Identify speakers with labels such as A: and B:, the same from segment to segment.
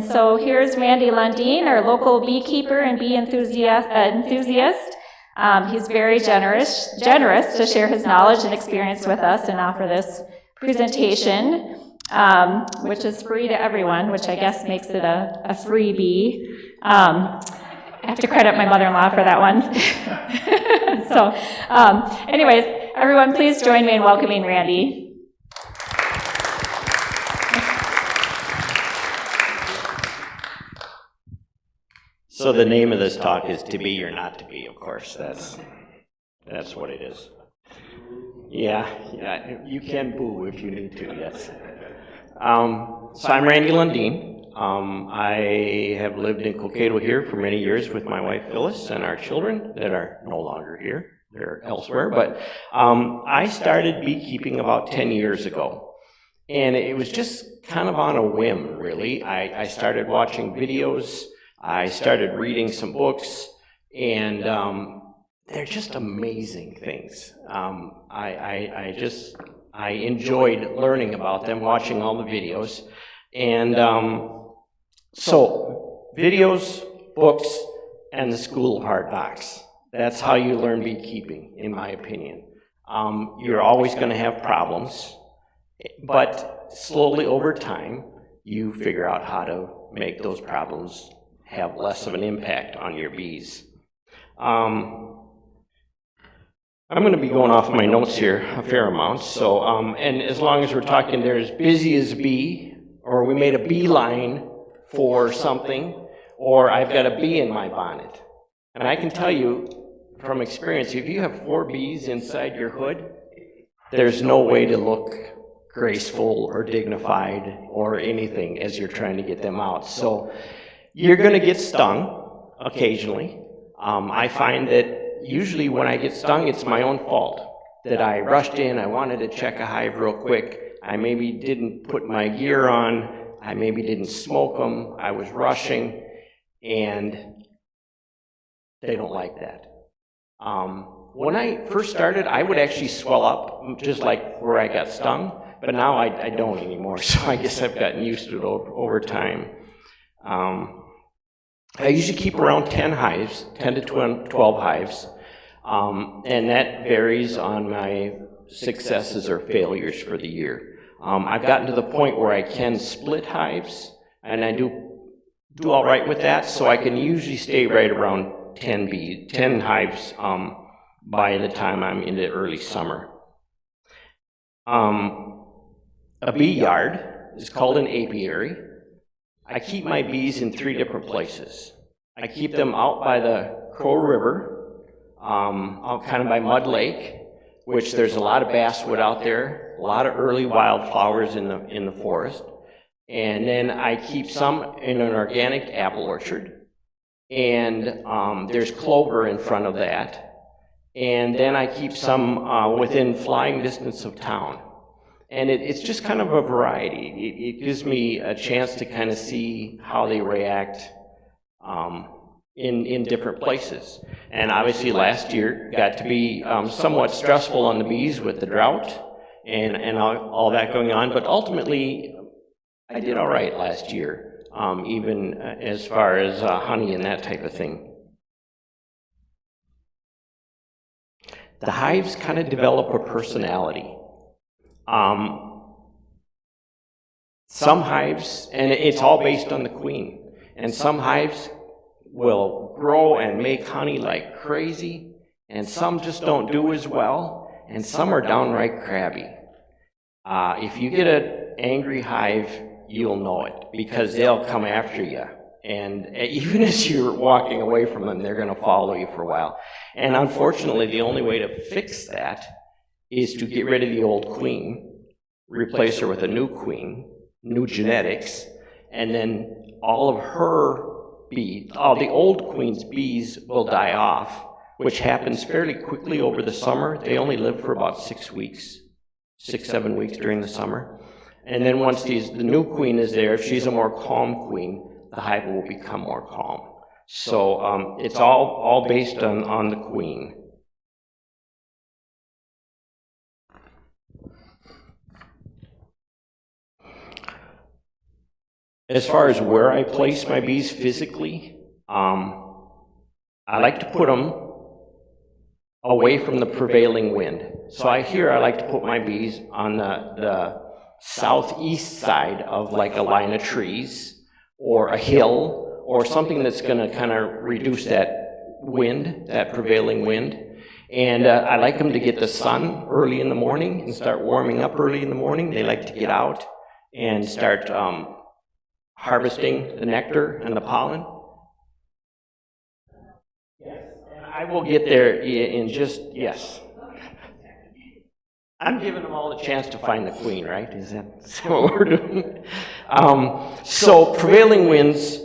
A: So here's Randy Lundeen, our local beekeeper and bee enthusiast. He's very generous to share his knowledge and experience with us and offer this presentation, which is free to everyone, which I guess makes it a freebie. I have to credit my mother-in-law for that one. So, anyways, everyone, please join me in welcoming Randy.
B: So the name of this talk is To Be or Not to Be, of course. That's what it is. Yeah, you can boo if you need to, yes. So I'm Randy Lundeen. I have lived in Cokato here for many years with my wife Phyllis and our children that are no longer here. They're elsewhere. But I started beekeeping about 10 years ago. And it was just kind of on a whim, really. I started watching videos. I started reading some books, and they're just amazing things. I enjoyed learning about them, watching all the videos, and so videos, books, and the School of Hard Knocks. That's how you learn beekeeping, in my opinion. You're always going to have problems, but slowly over time, you figure out how to make those problems have less of an impact on your bees. I'm going to be going off my notes here a fair amount, so, and as long as we're talking, they're as busy as a bee, or we made a beeline for something, or I've got a bee in my bonnet. And I can tell you from experience, if you have 4 bees inside your hood, there's no way to look graceful or dignified or anything as you're trying to get them out. So you're going to get stung occasionally. I find that usually when I get stung, it's my own fault. That I rushed in, I wanted to check a hive real quick. I maybe didn't put my gear on. I maybe didn't smoke them. I was rushing, and they don't like that. When I first started, I would actually swell up, just like where I got stung, but now I don't anymore, so I guess I've gotten used to it over time. I usually keep around 10 hives, 10 to 12 hives, and that varies on my successes or failures for the year. I've gotten to the point where I can split hives, and I do all right with that, so I can usually stay right around 10 hives by the time I'm into early summer. A bee yard is called an apiary. I keep my bees in 3 different places. I keep them out by the Crow River, out kind of by Mud Lake, which there's a lot of basswood out there, a lot of early wildflowers in the forest. And then I keep some in an organic apple orchard, and there's clover in front of that. And then I keep some within flying distance of town. And it's just kind of a variety. It gives me a chance to kind of see how they react in different places. And obviously last year got to be somewhat stressful on the bees with the drought and all that going on, but ultimately I did all right last year, even as far as honey and that type of thing. The hives kind of develop a personality. Some hives, and it's all based on the queen, and some hives will grow and make honey like crazy, and some just don't do as well, and some are downright crabby. If you get an angry hive, you'll know it, because they'll come after you. And even as you're walking away from them, they're going to follow you for a while. And unfortunately, the only way to fix that is to get rid of the old queen, replace her with a new queen, new genetics, and then all of her bees, all the old queen's bees will die off, which happens fairly quickly over the summer. They only live for about 6 weeks, 7 weeks during the summer. And then once the new queen is there, if she's a more calm queen, the hive will become more calm. So it's all based on the queen. As far as where I place my bees physically, I like to put them away from the prevailing wind. So I like to put my bees on the southeast side of like a line of trees or a hill or something that's going to kind of reduce that wind, that prevailing wind. And I like them to get the sun early in the morning and start warming up early in the morning. They like to get out and start harvesting the nectar and the pollen. Yes, and I will get there in just, yes. I'm giving them all a chance to find the queen, right? Is that what we're doing? So prevailing winds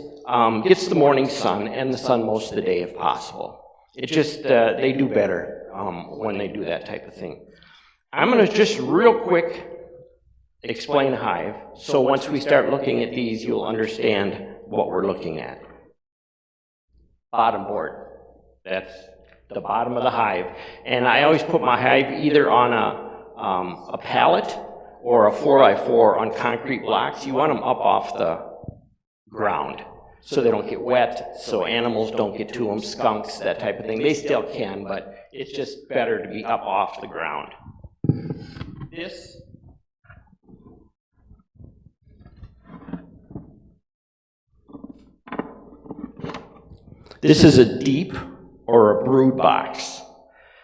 B: gets the morning sun and the sun most of the day if possible. It just, they do better when they do that type of thing. I'm going to just real quick explain a hive. So once we start looking at these, you'll understand what we're looking at. Bottom board. That's the bottom of the hive. And I always put my hive either on a pallet or a 4x4 on concrete blocks. You want them up off the ground so they don't get wet, so animals don't get to them, skunks, that type of thing. They still can, but it's just better to be up off the ground. This is a deep or a brood box.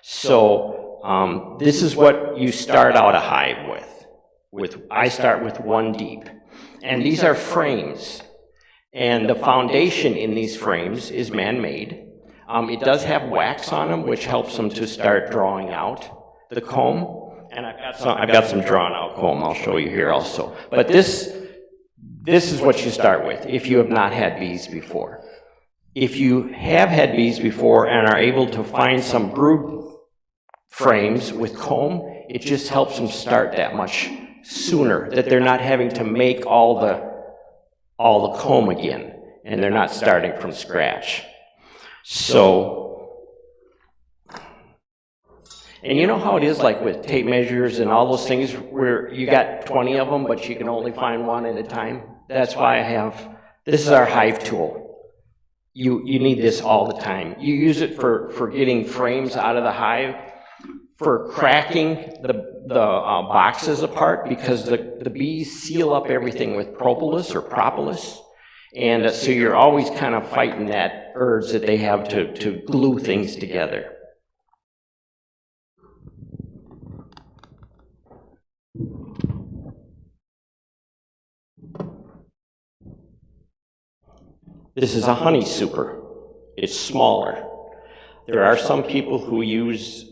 B: So this is what you start out a hive with. I start with one deep. And these are frames. And the foundation in these frames is man-made. It does have wax on them, which helps them to start drawing out the comb. And I've got some drawn out comb I'll show you here also. But this is what you start with if you have not had bees before. If you have had bees before and are able to find some brood frames with comb, it just helps them start that much sooner, that they're not having to make all the comb again, and they're not starting from scratch. So, and you know how it is like with tape measures and all those things where you got 20 of them, but you can only find one at a time? That's why this is our hive tool. You need this all the time. You use it for getting frames out of the hive, for cracking the boxes apart, because the bees seal up everything with propolis or propolis. And so you're always kind of fighting that urge that they have to glue things together. This is a honey super. It's smaller. There are some people who use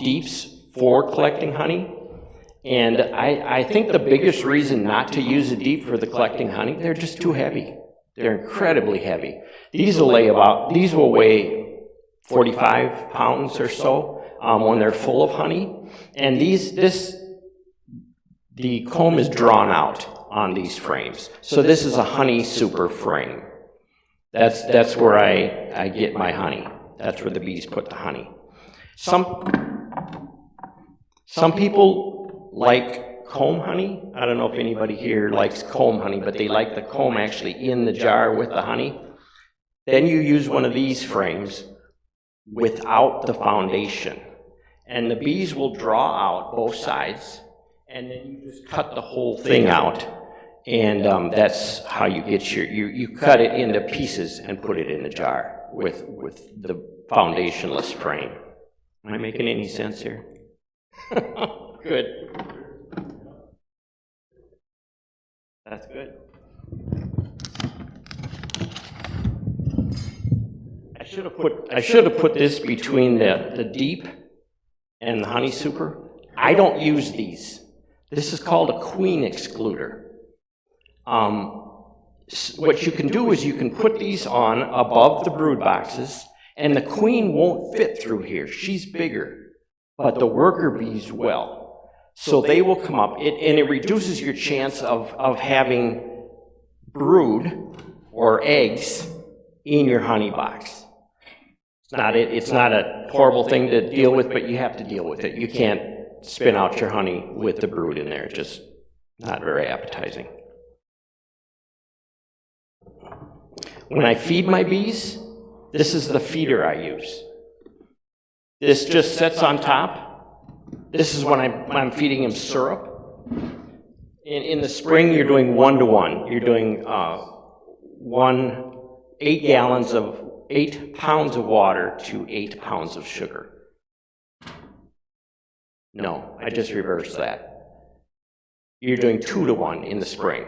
B: deeps for collecting honey. And I think the biggest reason not to use a deep for the collecting honey, they're just too heavy. They're incredibly heavy. These will weigh 45 pounds or so when they're full of honey. And the comb is drawn out on these frames. So this is a honey super frame. That's where I get my honey. That's where the bees put the honey. Some people like comb honey. I don't know if anybody here likes comb honey, but they like the comb actually in the jar with the honey. Then you use one of these frames without the foundation. And the bees will draw out both sides, and then you just cut the whole thing out. And that's how you get you cut it into pieces and put it in the jar with the foundationless frame. Am I making any sense here? Good. That's good. I should have put this between the deep and the honey super. I don't use these. This is called a queen excluder. What you can do is you can put these on above the brood boxes, and the queen won't fit through here. She's bigger, but the worker bees will. So they will come up, and it reduces your chance of having brood or eggs in your honey box. It's not a horrible thing to deal with, but you have to deal with it. You can't spin out your honey with the brood in there. It's just not very appetizing. When I feed my bees, this is the feeder I use. This just sits on top. This is when I'm feeding them syrup. In the spring, you're doing 1-to-1. You're doing 8 pounds of water to 8 pounds of sugar. No, I just reversed that. You're doing 2-to-1 in the spring,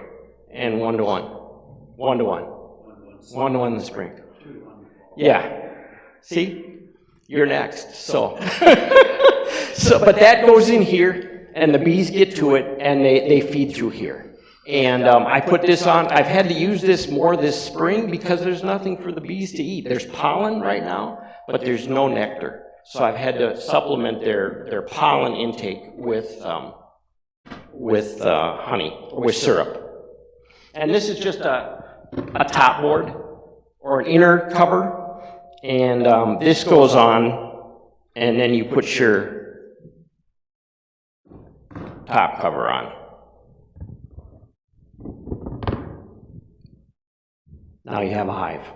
B: and 1-to-1. 1-to-1. 1-to-1 in the spring. Yeah. See? You're next. So, but that goes in here, and the bees get to it, and they feed through here. And I put this on. I've had to use this more this spring because there's nothing for the bees to eat. There's pollen right now, but there's no nectar. So I've had to supplement their pollen intake with honey, with syrup. And this is just a top board or an inner cover. And this goes on, and then you put your top cover on. Now you have a hive,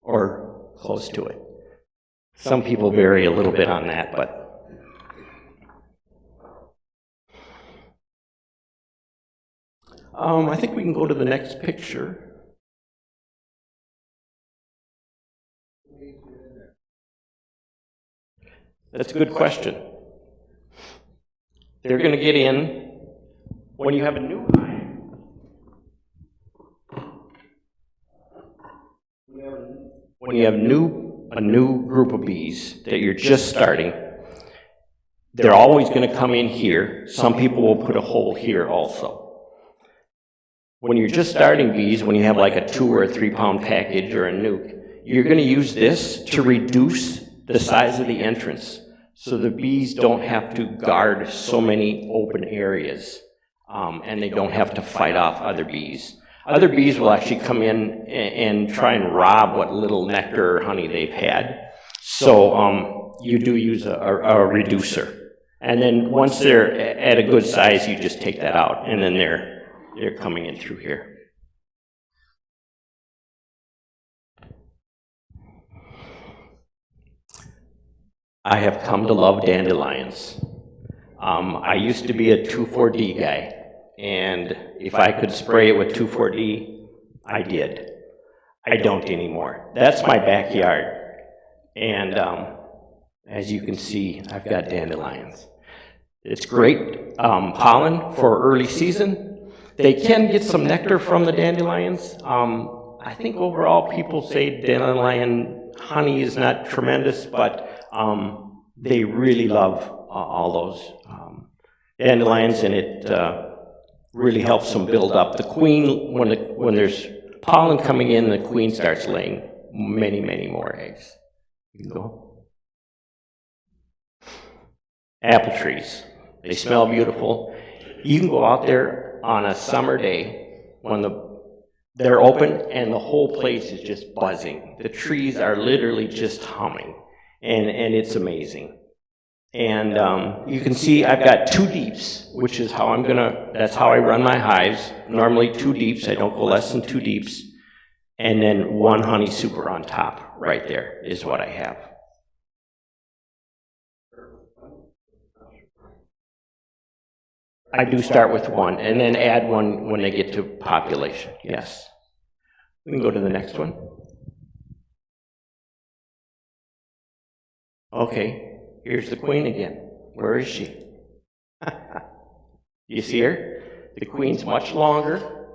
B: or close to it. Some people vary a little bit on that, but I think we can go to the next picture. That's a good question. They're going to get in when you have a new hive. When you have a new group of bees that you're just starting, they're always going to come in here. Some people will put a hole here also. When you're just starting bees, when you have like a 2 or a 3 pound package or a nuke, you're going to use this to reduce the size of the entrance so the bees don't have to guard so many open areas, and they don't have to fight off other bees. Other bees will actually come in and try and rob what little nectar or honey they've had. So you do use a reducer. And then once they're at a good size, you just take that out, and then they're coming in through here. I have come to love dandelions. I used to be a 2,4-D guy. And if I could spray it with 2,4-D, I did. I don't anymore. That's my backyard. And as you can see, I've got dandelions. It's great pollen for early season. They can get some nectar from the dandelions. I think overall people say dandelion honey is not tremendous, but they really love all those dandelions, and it really helps them build up. The queen, when there's pollen coming in, the queen starts laying many, many more eggs. You can go. Apple trees. They smell beautiful. You can go out there on a summer day when they're open and the whole place is just buzzing. The trees are literally just humming, and it's amazing. And you can see I've got 2 deeps, which is how that's how I run my hives. Normally 2 deeps, I don't go less than 2 deeps. And then 1 honey super on top, right there is what I have. I do start with 1, and then add 1 when they get to population, yes. We can go to the next one. Okay. Here's the queen again. Where is she? You see her? The queen's much longer.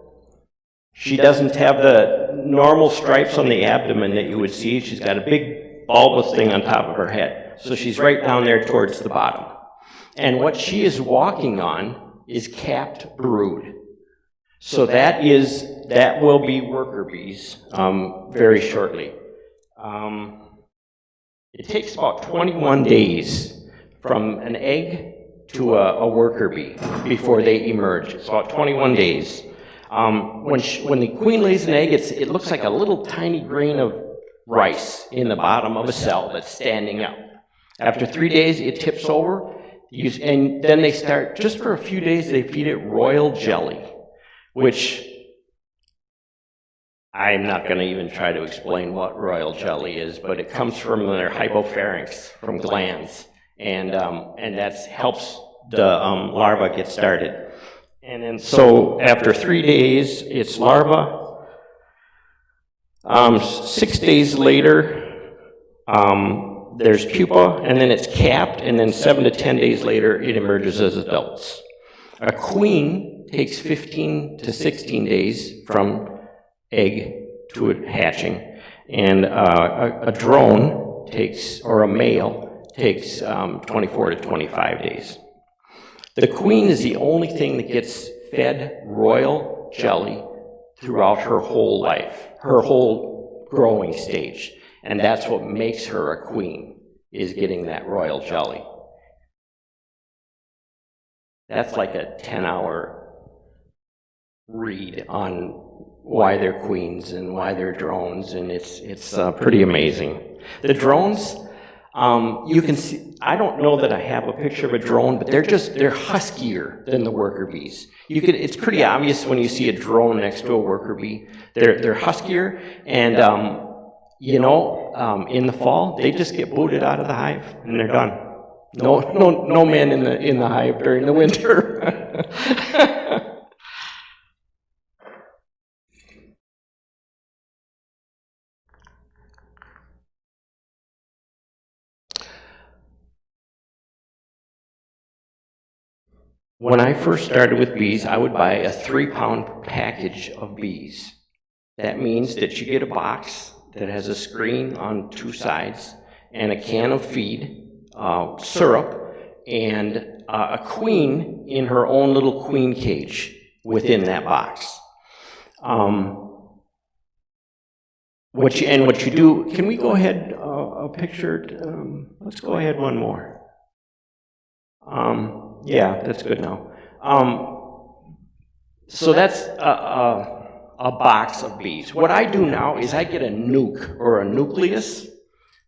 B: She doesn't have the normal stripes on the abdomen that you would see. She's got a big bulbous thing on top of her head. So she's right down there towards the bottom. And what she is walking on is capped brood. So that will be worker bees very shortly. It takes about 21 days from an egg to a worker bee before they emerge. It's about 21 days. When the queen lays an egg, it looks like a little tiny grain of rice in the bottom of a cell that's standing up. After 3 days, it tips over, and then they start, just for a few days, they feed it royal jelly, which I'm not going to even try to explain what royal jelly is, but it comes from their hypopharynx, from glands, and that helps the larva get started. And then so after 3 days, it's larva. 6 days later, there's pupa, and then it's capped, and then 7 to 10 days later, it emerges as adults. A queen takes 15 to 16 days from egg to hatching, and a drone takes, or a male, takes 24 to 25 days. The queen is the only thing that gets fed royal jelly throughout her whole life, her whole growing stage, and that's what makes her a queen, is getting that royal jelly. That's like a 10-hour read on why they're queens and why they're drones, and it's pretty amazing. The drones, you can see, I don't know that I have a picture of a drone, but they're huskier than the worker bees. It's pretty obvious when you see a drone next to a worker bee. They're huskier, and in the fall, they just get booted out of the hive, and they're done. No men in the hive during the winter. When I first started with bees, I would buy a 3-pound package of bees. That means that you get a box that has a screen on 2 sides and a can of feed, syrup, and a queen in her own little queen cage within that box. What you do, can we go ahead a picture? Let's go ahead one more. Yeah, that's good now. So that's a box of bees. What I do now is I get a nuke or a nucleus.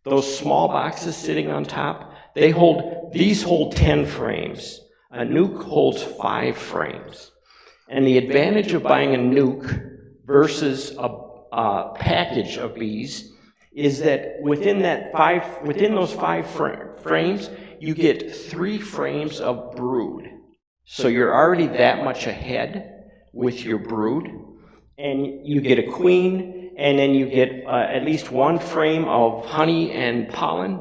B: Those small boxes sitting on top, these hold 10 frames. A nuke holds 5 frames. And the advantage of buying a nuke versus a package of bees is that within those 5 frames, you get 3 frames of brood. So you're already that much ahead with your brood, and you get a queen, and then you get at least 1 frame of honey and pollen,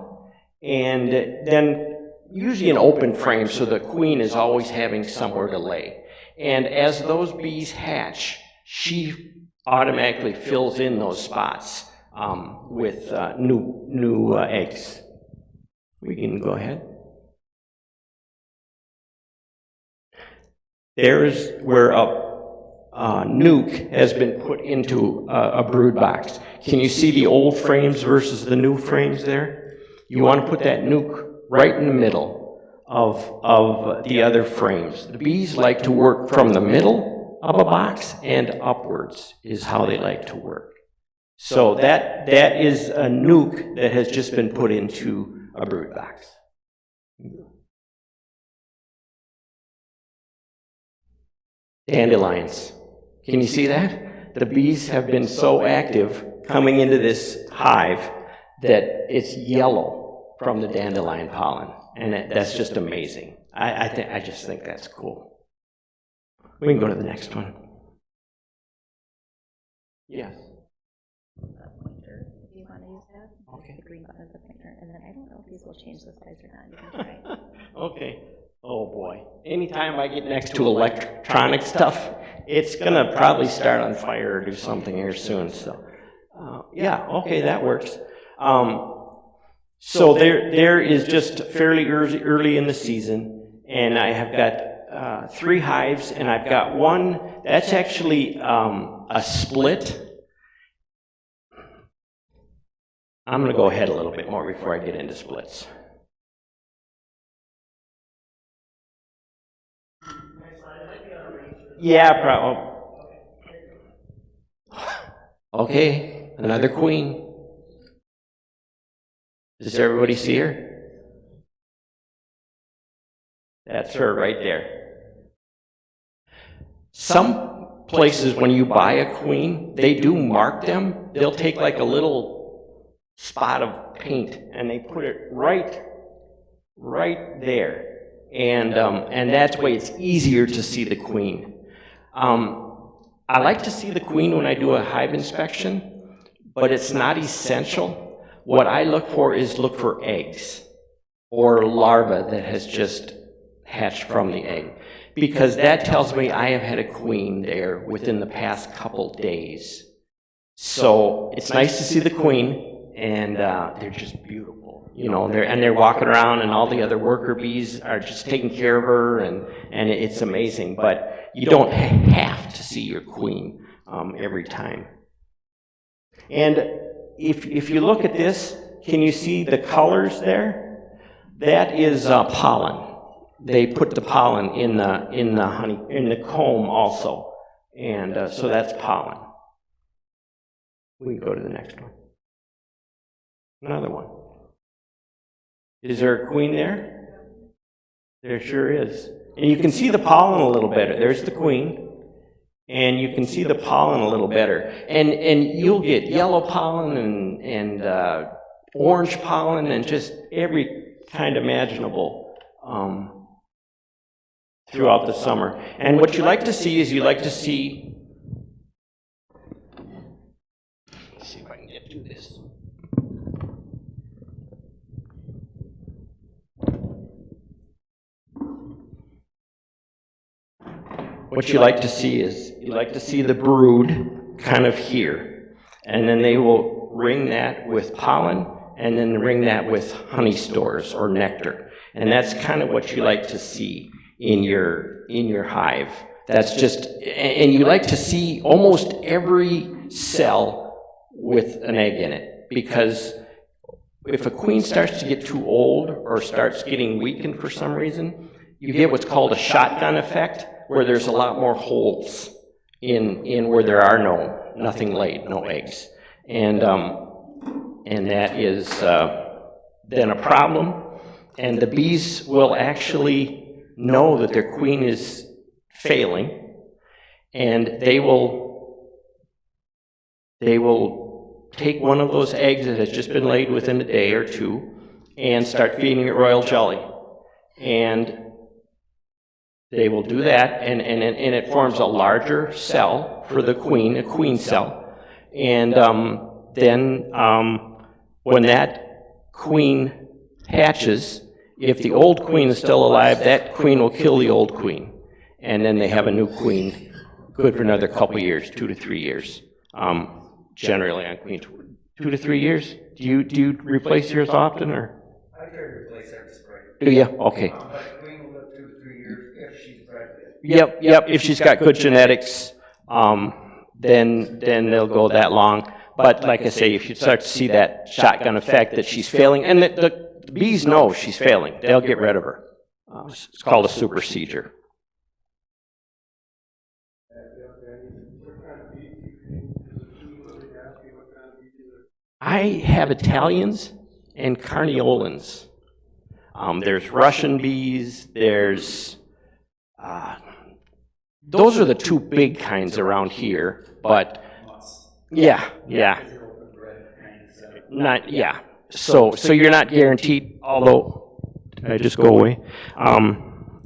B: and then usually an open frame, so the queen is always having somewhere to lay. And as those bees hatch, she automatically fills in those spots with new eggs. We can go ahead. There's where a nuke has been put into a brood box. Can you see the old frames versus the new frames there? You want to put that nuke right in the middle of the other frames. The bees like to work from the middle of a box and upwards is how they like to work. So that is a nuke that has just been put into a brood box. Dandelions. Can you see that? The bees have been so active coming into this hive that it's yellow from the dandelion pollen, and that's just amazing. I just think that's cool. We can go to the next one. Yes.
A: Pointer, if you want to use that.
B: Okay.
A: The green button is the pointer, and then I don't know if these will change the size or not. You can try.
B: Okay. Oh boy. Anytime I get next to electronic stuff, it's gonna probably start on fire or do something here soon. So, yeah. Okay, that works. So there is just fairly early in the season, and I have got 3 hives, and I've got one that's actually a split. I'm going to go ahead a little bit more before I get into splits. Yeah, probably. Okay, another queen. Does everybody see her? That's her right there. Some places, when you buy a queen, they do mark them. They'll take like a little spot of paint and they put it right there. And that's why it's easier to see the queen. I like to see the queen when I do a hive inspection, but it's not essential. What I look for eggs or larvae that has just hatched from the egg, because that tells me I have had a queen there within the past couple days. So it's nice to see the queen, and they're just beautiful. You know, they're walking around, and all the other worker bees are just taking care of her, and it's amazing. But you don't have to see your queen every time. And if you look at this, can you see the colors there? That is pollen. They put the pollen in the honey, in the comb also, and so that's pollen. We can go to the next one. Another one. Is there a queen there? There sure is. And you can see the pollen a little better. There's the queen. And you can see the pollen a little better. And you'll get yellow pollen and orange pollen and just every kind imaginable throughout the summer. And what you like to see is let's see if I can get through this. What you like to see is the brood kind of here, and then they will ring that with pollen, and then ring that with honey stores or nectar, and that's kind of what you like to see in your hive. That's just, and you like to see almost every cell with an egg in it, because if a queen starts to get too old or starts getting weakened for some reason, you get what's called a shotgun effect, where there's a lot more holes in where there are nothing laid, no eggs. And that is then a problem. And the bees will actually know that their queen is failing, and they will take one of those eggs that has just been laid within a day or two and start feeding it royal jelly. And they will do that, and it forms a larger cell for the queen, a queen cell. And then when that queen hatches, if the old queen is still alive, that queen will kill the old queen. And then they have a new queen, good for another couple years, 2 to 3 years. Generally on queens, 2 to 3 years. Do you replace yours often, or?
C: I try to replace every spring.
B: Do you? Okay.
C: But queen will live 2 to 3 years if she's pregnant.
B: Yep. If she's got good genetics, then they'll go that long. But like I say, if you start to see that shotgun effect that she's failing, and the bees know she's failing, they'll get rid of her. It's called a supersedure. I have Italians and Carniolans. There's Russian bees, there's those are the two big kinds around here, but yeah. So you're not guaranteed, although, did I just go away?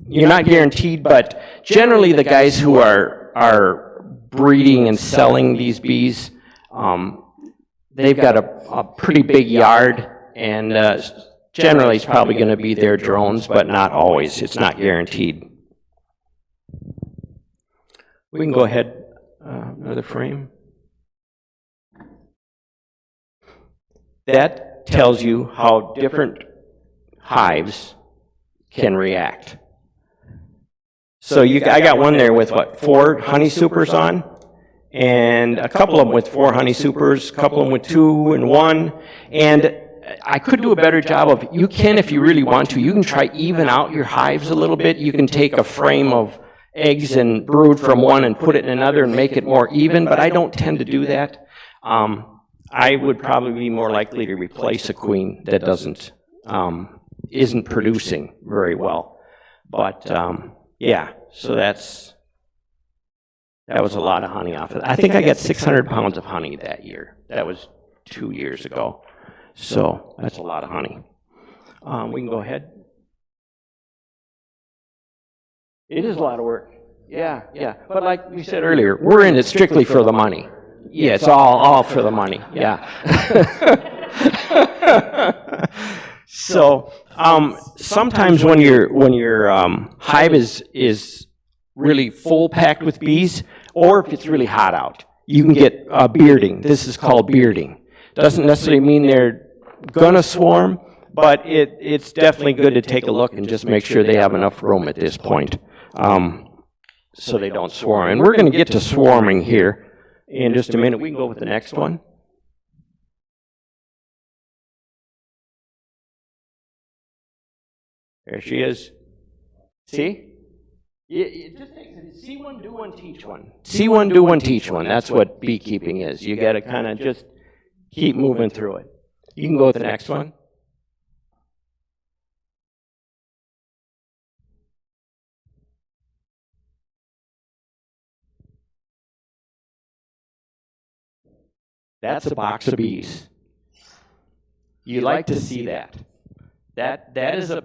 B: You're not guaranteed, but generally the guys who are breeding and selling these bees, they've got a pretty big yard, and generally it's probably going to be their drones, but not always. It's not guaranteed. We can go ahead, another frame. That tells you how different hives can react. So I got one there with 4 honey supers on, and a couple of them with 4 honey supers, a couple of them with 2 and 1, and I could do a better job of, you can if you really want to, you can try even out your hives a little bit. You can take a frame of eggs and brood from one and put it in another and make it more even, but I don't tend to do that. I would probably be more likely to replace a queen that isn't producing very well. But yeah, so that's That was a lot of honey off of it. I think I got 600 pounds of honey that year. That was 2 years ago. So that's a lot of honey. We can go ahead. It is a lot of work. Yeah. But like we said earlier, we're in it strictly for the money. Yeah, it's all for the money. Yeah. So sometimes when your hive is really full packed with bees, or if it's really hot out, you can get bearding. This is called bearding. Doesn't necessarily mean they're gonna swarm, but it's definitely good to take a look and just make sure they have enough room at this point, so they don't swarm. And we're going to get to swarming here in just a minute. We can go with the next one. There she is. See? It just takes see one, do one, teach one. See one, do one, teach one. That's what beekeeping is. You got to kind of just keep moving through it. You can go with the next one. That's a box of bees. You like to see that. That is a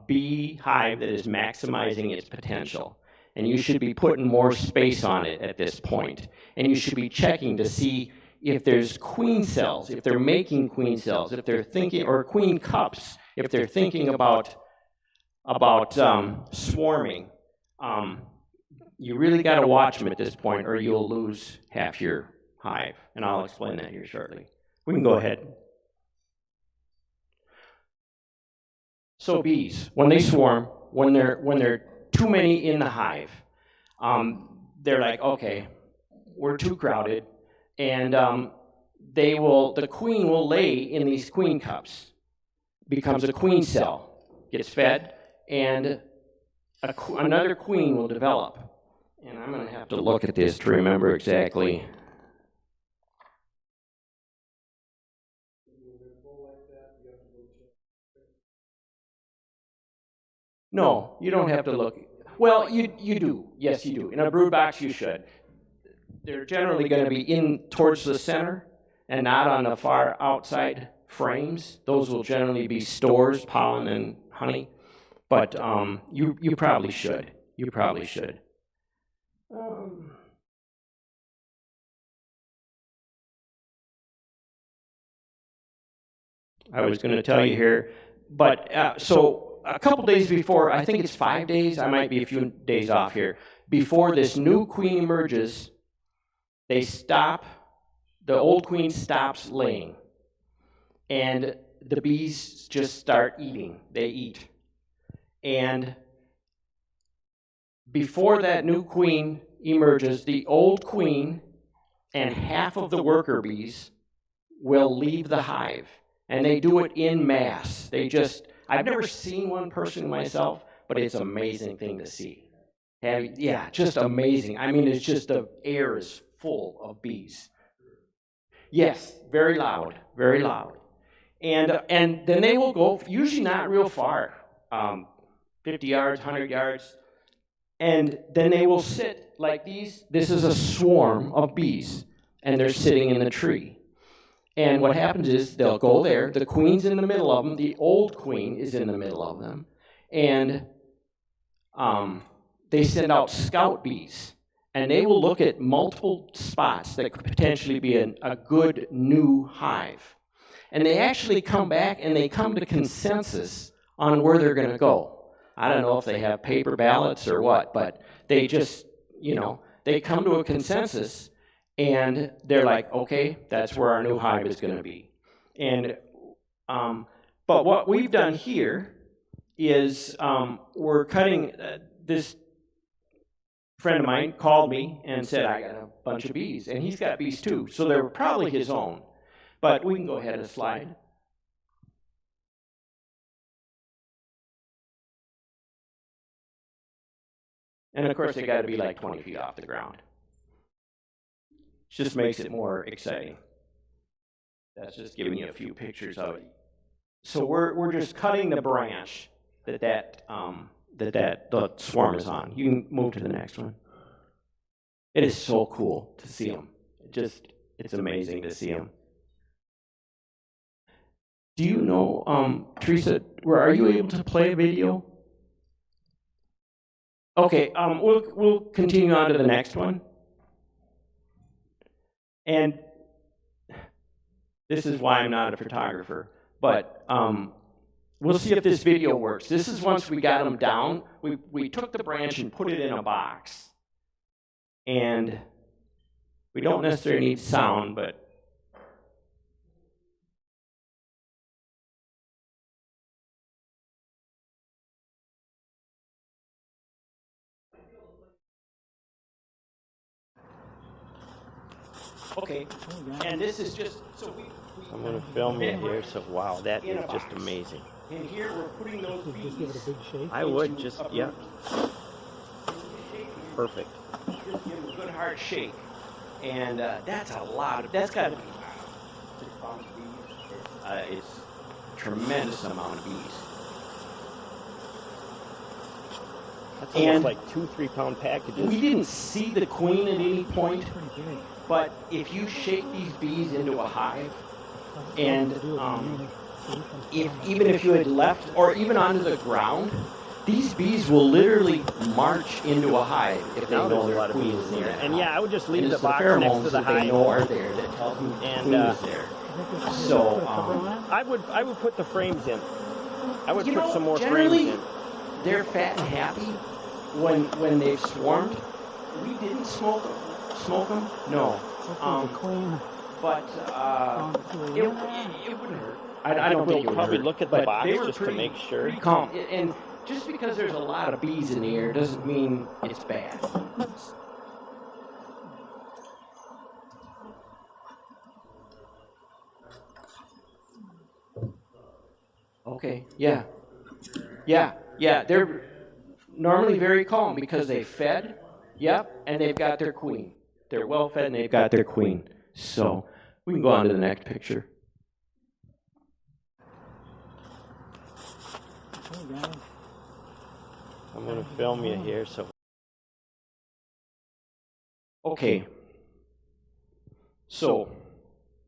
B: bee hive that is maximizing its potential. And you should be putting more space on it at this point. And you should be checking to see if there's queen cells, if they're making queen cells, if they're thinking, or queen cups, if they're thinking about swarming. You really got to watch them at this point, or you'll lose half your hive. And I'll explain that here shortly. We can go ahead. So bees, when they swarm, when they're too many in the hive, they're like, okay, we're too crowded, and the queen will lay in these queen cups, becomes a queen cell, gets fed, and another queen will develop. And I'm going to have to look at this to remember exactly. No, you don't have to look. Well, you do. Yes, you do. In a brood box, you should. They're generally going to be in towards the center and not on the far outside frames. Those will generally be stores, pollen and honey. But you probably should. You probably should. I was going to tell you here, but so a couple days before, I think it's 5 days, I might be a few days off here, before this new queen emerges, the old queen stops laying, and the bees just start eating. They eat. And before that new queen emerges, the old queen and half of the worker bees will leave the hive, and they do it in mass. I've never seen one person myself, but it's an amazing thing to see. Just amazing. I mean, it's just the air is full of bees. Yes, very loud, very loud. And then they will go, usually not real far, 50 yards, 100 yards, and then they will sit like these. This is a swarm of bees, and they're sitting in the tree. And what happens is they'll go there, the queen's in the middle of them, the old queen is in the middle of them, and they send out scout bees, and they will look at multiple spots that could potentially be a good new hive. And they actually come back and they come to consensus on where they're going to go. I don't know if they have paper ballots or what, but they just, they come to a consensus. And they're like, okay, that's where our new hive is going to be. And but what we've done here is we're cutting. This friend of mine called me and said, I got a bunch of bees, and he's got bees too. So they were probably his own. But we can go ahead and slide. And of course, they got to be like 20 feet off the ground. Just makes it more exciting. That's just giving you a few pictures of it. So we're just cutting the branch that the swarm is on. You can move to the next one. It is so cool to see them. It's amazing to see them. Do you know, Teresa, are you able to play a video? Okay, we'll continue on to the next one. And this is why I'm not a photographer, but we'll see if this video works. This is once we got them down, we took the branch and put it in a box. And we don't necessarily need sound, but okay, and this is just, so I'm going to film it here, so wow, that is just amazing. And here we're putting those bees. Just give it a big shake? I would, just, yeah. Perfect. Just give it a good hard shake. And that's a lot, that's got to be 6 pounds of bees. It's a tremendous amount of bees. That's almost like 2-3 pound packages. We didn't see the queen at any point. But if you shake these bees into a hive, and even if you had left, or even onto the ground, these bees will literally march into a hive if they know there are queens in there.
D: And yeah, I would just leave
B: the
D: box next to the hive.
B: They know are there that tells them queen is there. So
D: I would put the frames in. I would put some more frames
B: generally,
D: in.
B: They're fat and happy when they've swarmed. We didn't smoke them? No. But it wouldn't hurt. I don't think it would
D: probably
B: hurt.
D: look at the box just to make sure.
B: Pretty calm. And just because there's a lot of bees in the air doesn't mean it's bad. Okay, yeah. They're normally very calm because they fed, and they've got their queen. They're well fed and they've got their queen. So we can go on to the next picture.
D: I'm going to film you here. So.
B: Okay. So,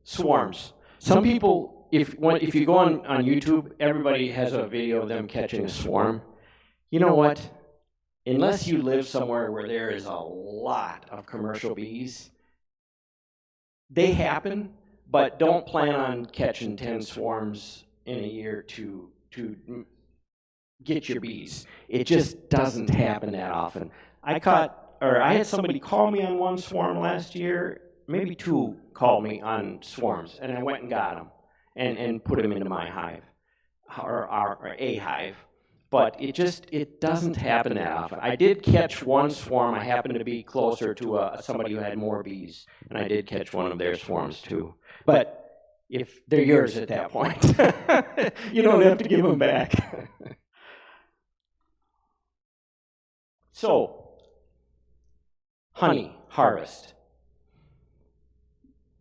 B: swarms. Some people, if you go on YouTube, everybody has a video of them catching a swarm. You know what? Unless you live somewhere where there is a lot of commercial bees, they happen, but don't plan on catching 10 swarms in a year to get your bees. It just doesn't happen that often. I had somebody call me on one swarm last year, maybe 2 called me on swarms, and I went and got them and put them into my hive, or a hive. But it doesn't happen that often. I did catch one swarm. I happened to be closer to somebody who had more bees, and I did catch one of their swarms too. But if they're yours at that point, you don't have to give them back. So, honey harvest.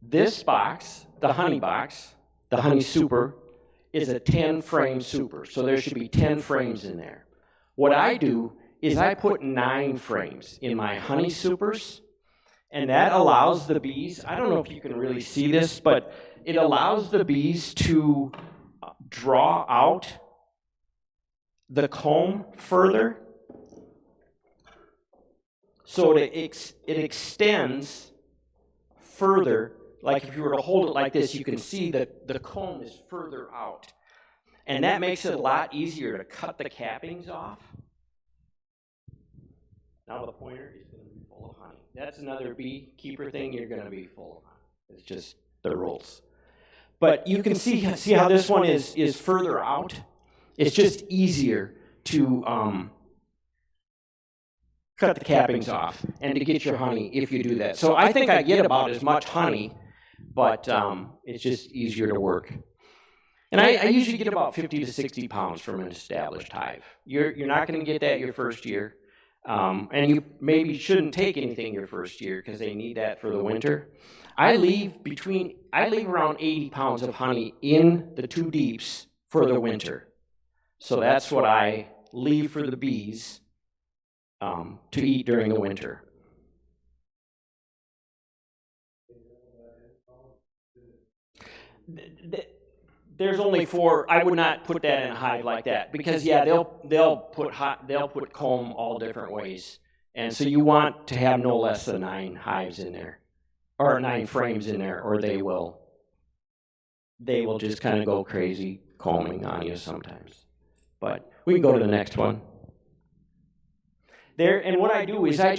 B: This box, the honey box, the honey super, is a 10-frame super, so there should be 10 frames in there. What I do is I put 9 frames in my honey supers, and that allows the bees, I don't know if you can really see this, but it allows the bees to draw out the comb further, so it extends further. Like if you were to hold it like this, you can see that the comb is further out. And that makes it a lot easier to cut the cappings off. Now the pointer is going to be full of honey. That's another beekeeper thing, you're going to be full of honey. It's just the rules. But you can see how this one is further out. It's just easier to cut the cappings off and to get your honey if you do that. So I think I get about as much honey, but it's just easier to work. And I usually get about 50 to 60 pounds from an established hive. You're not going to get that your first year. And you maybe shouldn't take anything your first year because they need that for the winter. I leave around 80 pounds of honey in the 2 deeps for the winter. So that's what I leave for the bees to eat during the winter. there's only 4. I would not put that in a hive like that because yeah, they'll put comb all different ways, and so you want to have no less than 9 hives in there, or 9 frames in there, or they will just kind of go crazy combing on you sometimes. But we can go to the next one. There, and what I do is I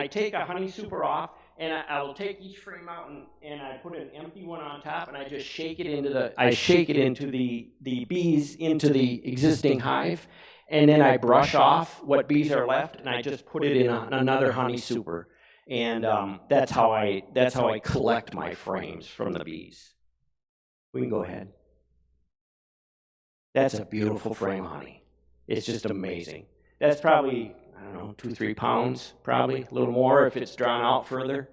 B: take a honey super off, and I will take each frame out and I put an empty one on top, and I just shake it into the bees into the existing hive, and then I brush off what bees are left, and I just put it in another honey super, and that's how I collect my frames from the bees. We can go ahead. That's a beautiful frame, honey. It's just amazing. That's probably, I don't know, 2-3 pounds, probably a little more if it's drawn out further.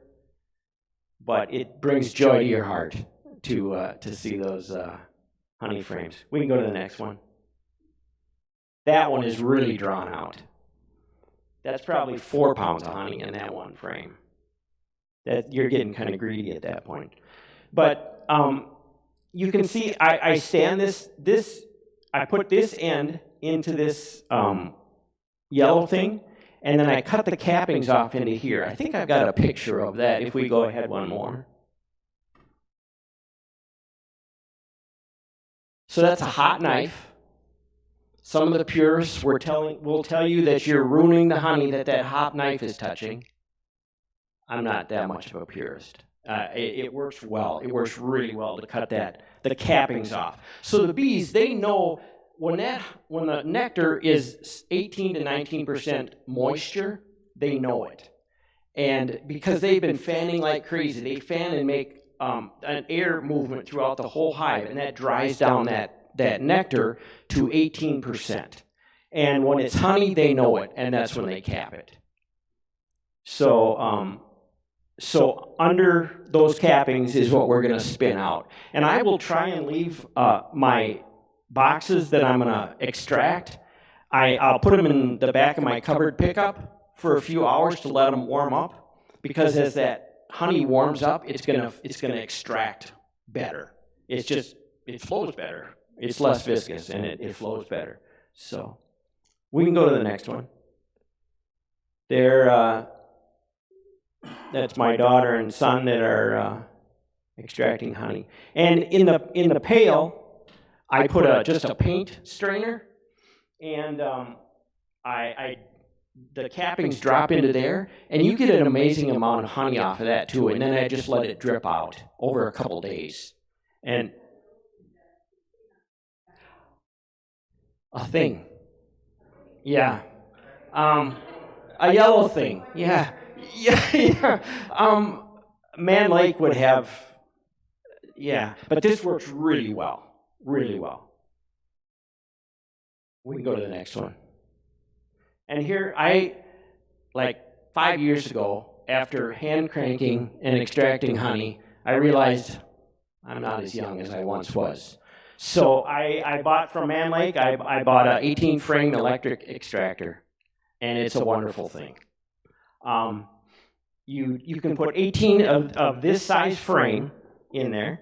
B: But it brings joy to your heart to see those honey frames. We can go to the next one. That one is really drawn out. That's probably 4 pounds of honey in that one frame. That you're getting kind of greedy at that point. But you can see I stand this. I put this end into this yellow thing, and then I cut the cappings off into here. I think I've got a picture of that if we go ahead one more. So that's a hot knife. Some of the purists will tell you that you're ruining the honey that hot knife is touching. I'm not that much of a purist. It works well. It works really well to cut the cappings off. So the bees, they know when the nectar is 18 to 19% moisture, they know it. And because they've been fanning like crazy, they fan and make an air movement throughout the whole hive, and that dries down that nectar to 18%. And when it's honey, they know it, and that's when they cap it. So under those cappings is what we're going to spin out. And I will try and leave my boxes that I'm going to extract. I'll put them in the back of my covered pickup for a few hours to let them warm up, because as that honey warms up, it's going to extract better. It flows better. It's less viscous, and it flows better. So we can go to the next one. That's my daughter and son that are extracting honey. And in the pail, I put just a paint strainer, and the cappings drop into there, and you get an amazing amount of honey off of that too. And then I just let it drip out over a couple days. And a thing, yeah, a yellow thing, yeah. Man Lake would have, but this works really well. Really well. We can go to the next one. And here, like 5 years ago, after hand cranking and extracting honey, I realized I'm not as young as I once was. So I bought from Man Lake, I bought an 18-frame electric extractor, and it's a wonderful thing. You can put 18 of this size frame in there,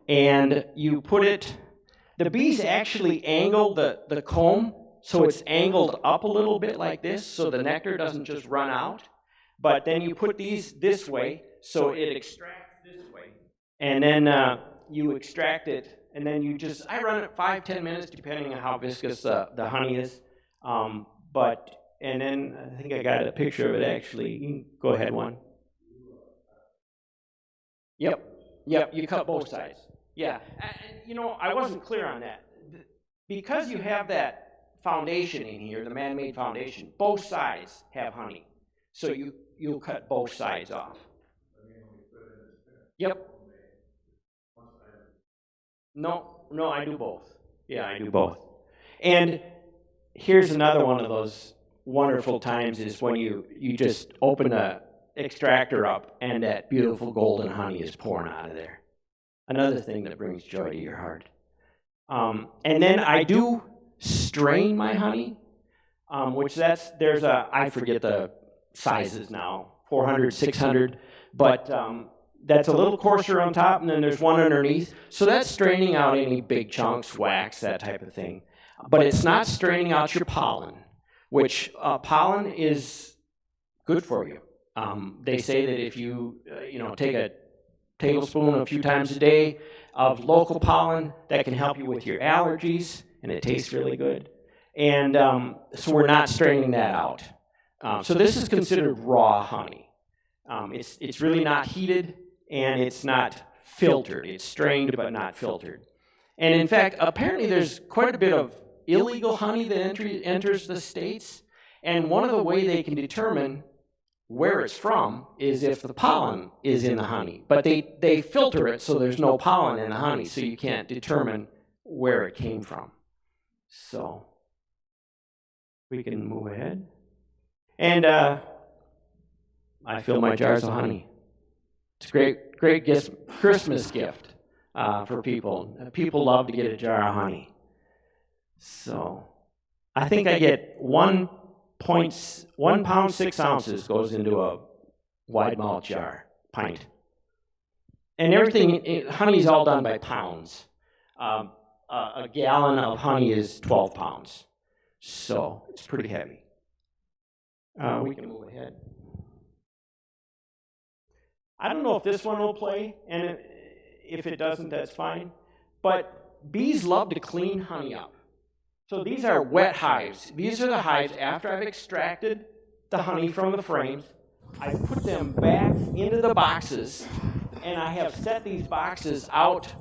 B: and you put it, the bees actually angle the comb so it's angled up a little bit like this, so the nectar doesn't just run out. But then you put these this way so it extracts this way, and then you extract it, and then I run it 5-10 minutes depending on how viscous the honey is. And then I think I got a picture of it actually. You can go ahead one. Yep, you cut both sides. Yeah, and, I wasn't clear on that. Because you have that foundation in here, the man-made foundation, both sides have honey. So you'll cut both sides off. Yep. No, I do both. Yeah, I do both. And here's another one of those wonderful times is when you just open the extractor up and that beautiful golden honey is pouring out of there. Another thing that brings joy to your heart. And then I do strain my honey, which I forget the sizes now, 400, 600, but that's a little coarser on top, and then there's one underneath. So that's straining out any big chunks, wax, that type of thing. But it's not straining out your pollen, which pollen is good for you. They say that if you, take a tablespoon a few times a day of local pollen, that can help you with your allergies, and it tastes really good. And so we're not straining that out. So this is considered raw honey. It's really not heated, and it's not filtered. It's strained but not filtered. And in fact, apparently there's quite a bit of illegal honey that enters the states, and one of the ways they can determine where it's from is if the pollen is in the honey. But they filter it so there's no pollen in the honey, so you can't determine where it came from. So we can move ahead. And I fill my jars of honey. It's a great gift, Christmas gift for people. People love to get a jar of honey. So I think I get 1 pound 6 ounces goes into a wide mouth jar, pint. And everything, honey's all done by pounds. A gallon of honey is 12 pounds. So it's pretty heavy. We can move ahead. I don't know if this one will play, and if it doesn't, that's fine. But bees love to clean honey up. So these are wet hives. These are the hives after I've extracted the honey from the frames. I put them back into the boxes, and I have set these boxes out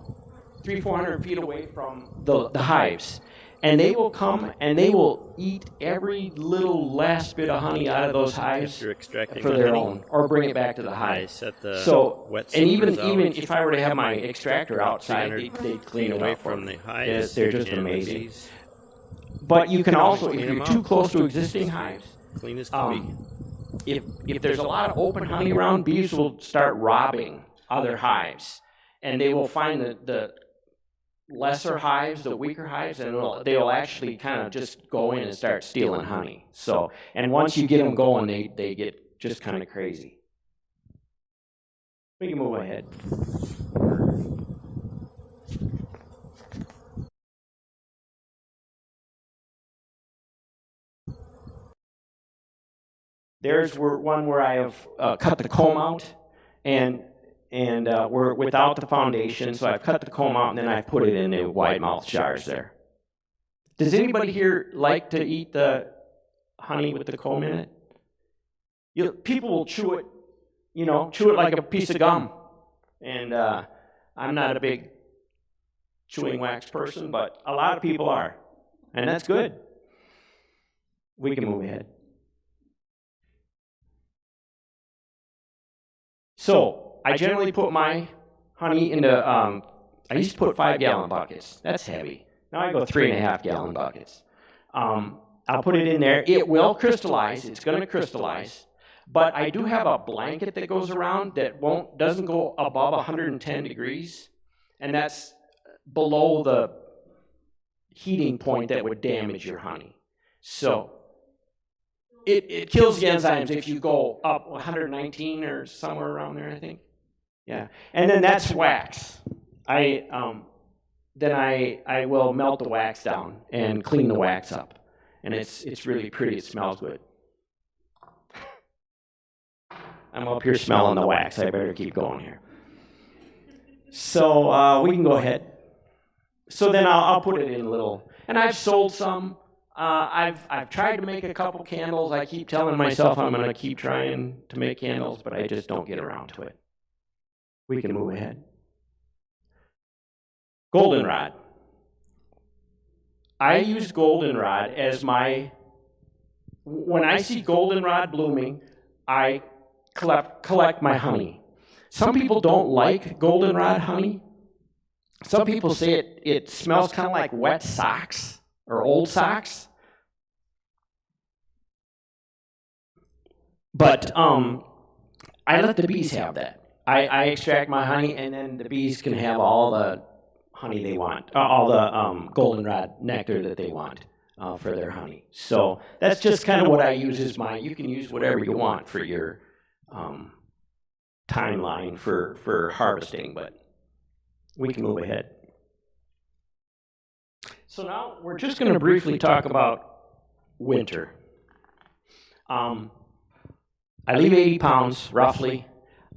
B: 300-400 feet away from the hives. And they will come and they will eat every little last bit of honey out of those hives
D: After extracting
B: for
D: the
B: their
D: honey,
B: own, or bring it back to the
D: I
B: hive.
D: set the
B: So,
D: wet
B: and even
D: seepers out
B: if I were to have my extractor outside,
D: 300
B: they'd clean it
D: away
B: up for
D: from
B: me.
D: the hives.
B: They're just
D: and the
B: amazing.
D: bees.
B: But you can also,
D: Clean
B: if
D: them
B: you're
D: up.
B: too close to existing hives,
D: Clean as can be.
B: if there's a lot of open honey around, bees will start robbing other hives, and they will find the lesser hives, the weaker hives, and they'll actually kind of just go in and start stealing honey. So, and once you get them going, they get just kind of crazy. We can move ahead. There's one where I have cut the comb out, and we're without the foundation, so I've cut the comb out, and then I've put it in the wide mouth jars there. Does anybody here like to eat the honey with the comb in it? People will chew it, chew it like a piece of gum. And I'm not a big chewing wax person, but a lot of people are, and that's good. We can move ahead. So I generally put my honey into, I used to put 5-gallon buckets. That's heavy. Now I go 3.5-gallon buckets. I'll put it in there. It will crystallize. It's going to crystallize. But I do have a blanket that goes around that doesn't go above 110 degrees. And that's below the heating point that would damage your honey. So it kills the enzymes if you go up 119 or somewhere around there, I think. Yeah. And then that's wax. Then I will melt the wax down and clean the wax up. And it's really pretty. It smells good. I'm up here smelling the wax. I better keep going here. So we can go ahead. So then I'll put it in a little, and I've sold some. I've tried to make a couple candles. I keep telling myself I'm going to keep trying to make candles, but I just don't get around to it. We can move ahead. Goldenrod. I use goldenrod as when I see goldenrod blooming, I collect my honey. Some people don't like goldenrod honey. Some people say it smells kind of like wet socks or old socks. But I let the bees have that. I extract my honey, and then the bees can have all the honey they want, all the goldenrod nectar that they want for their honey. So that's just kind of what I use as you can use whatever you want for your timeline for harvesting, but we can move ahead. So now we're just going to briefly talk about winter. I leave 80 pounds roughly.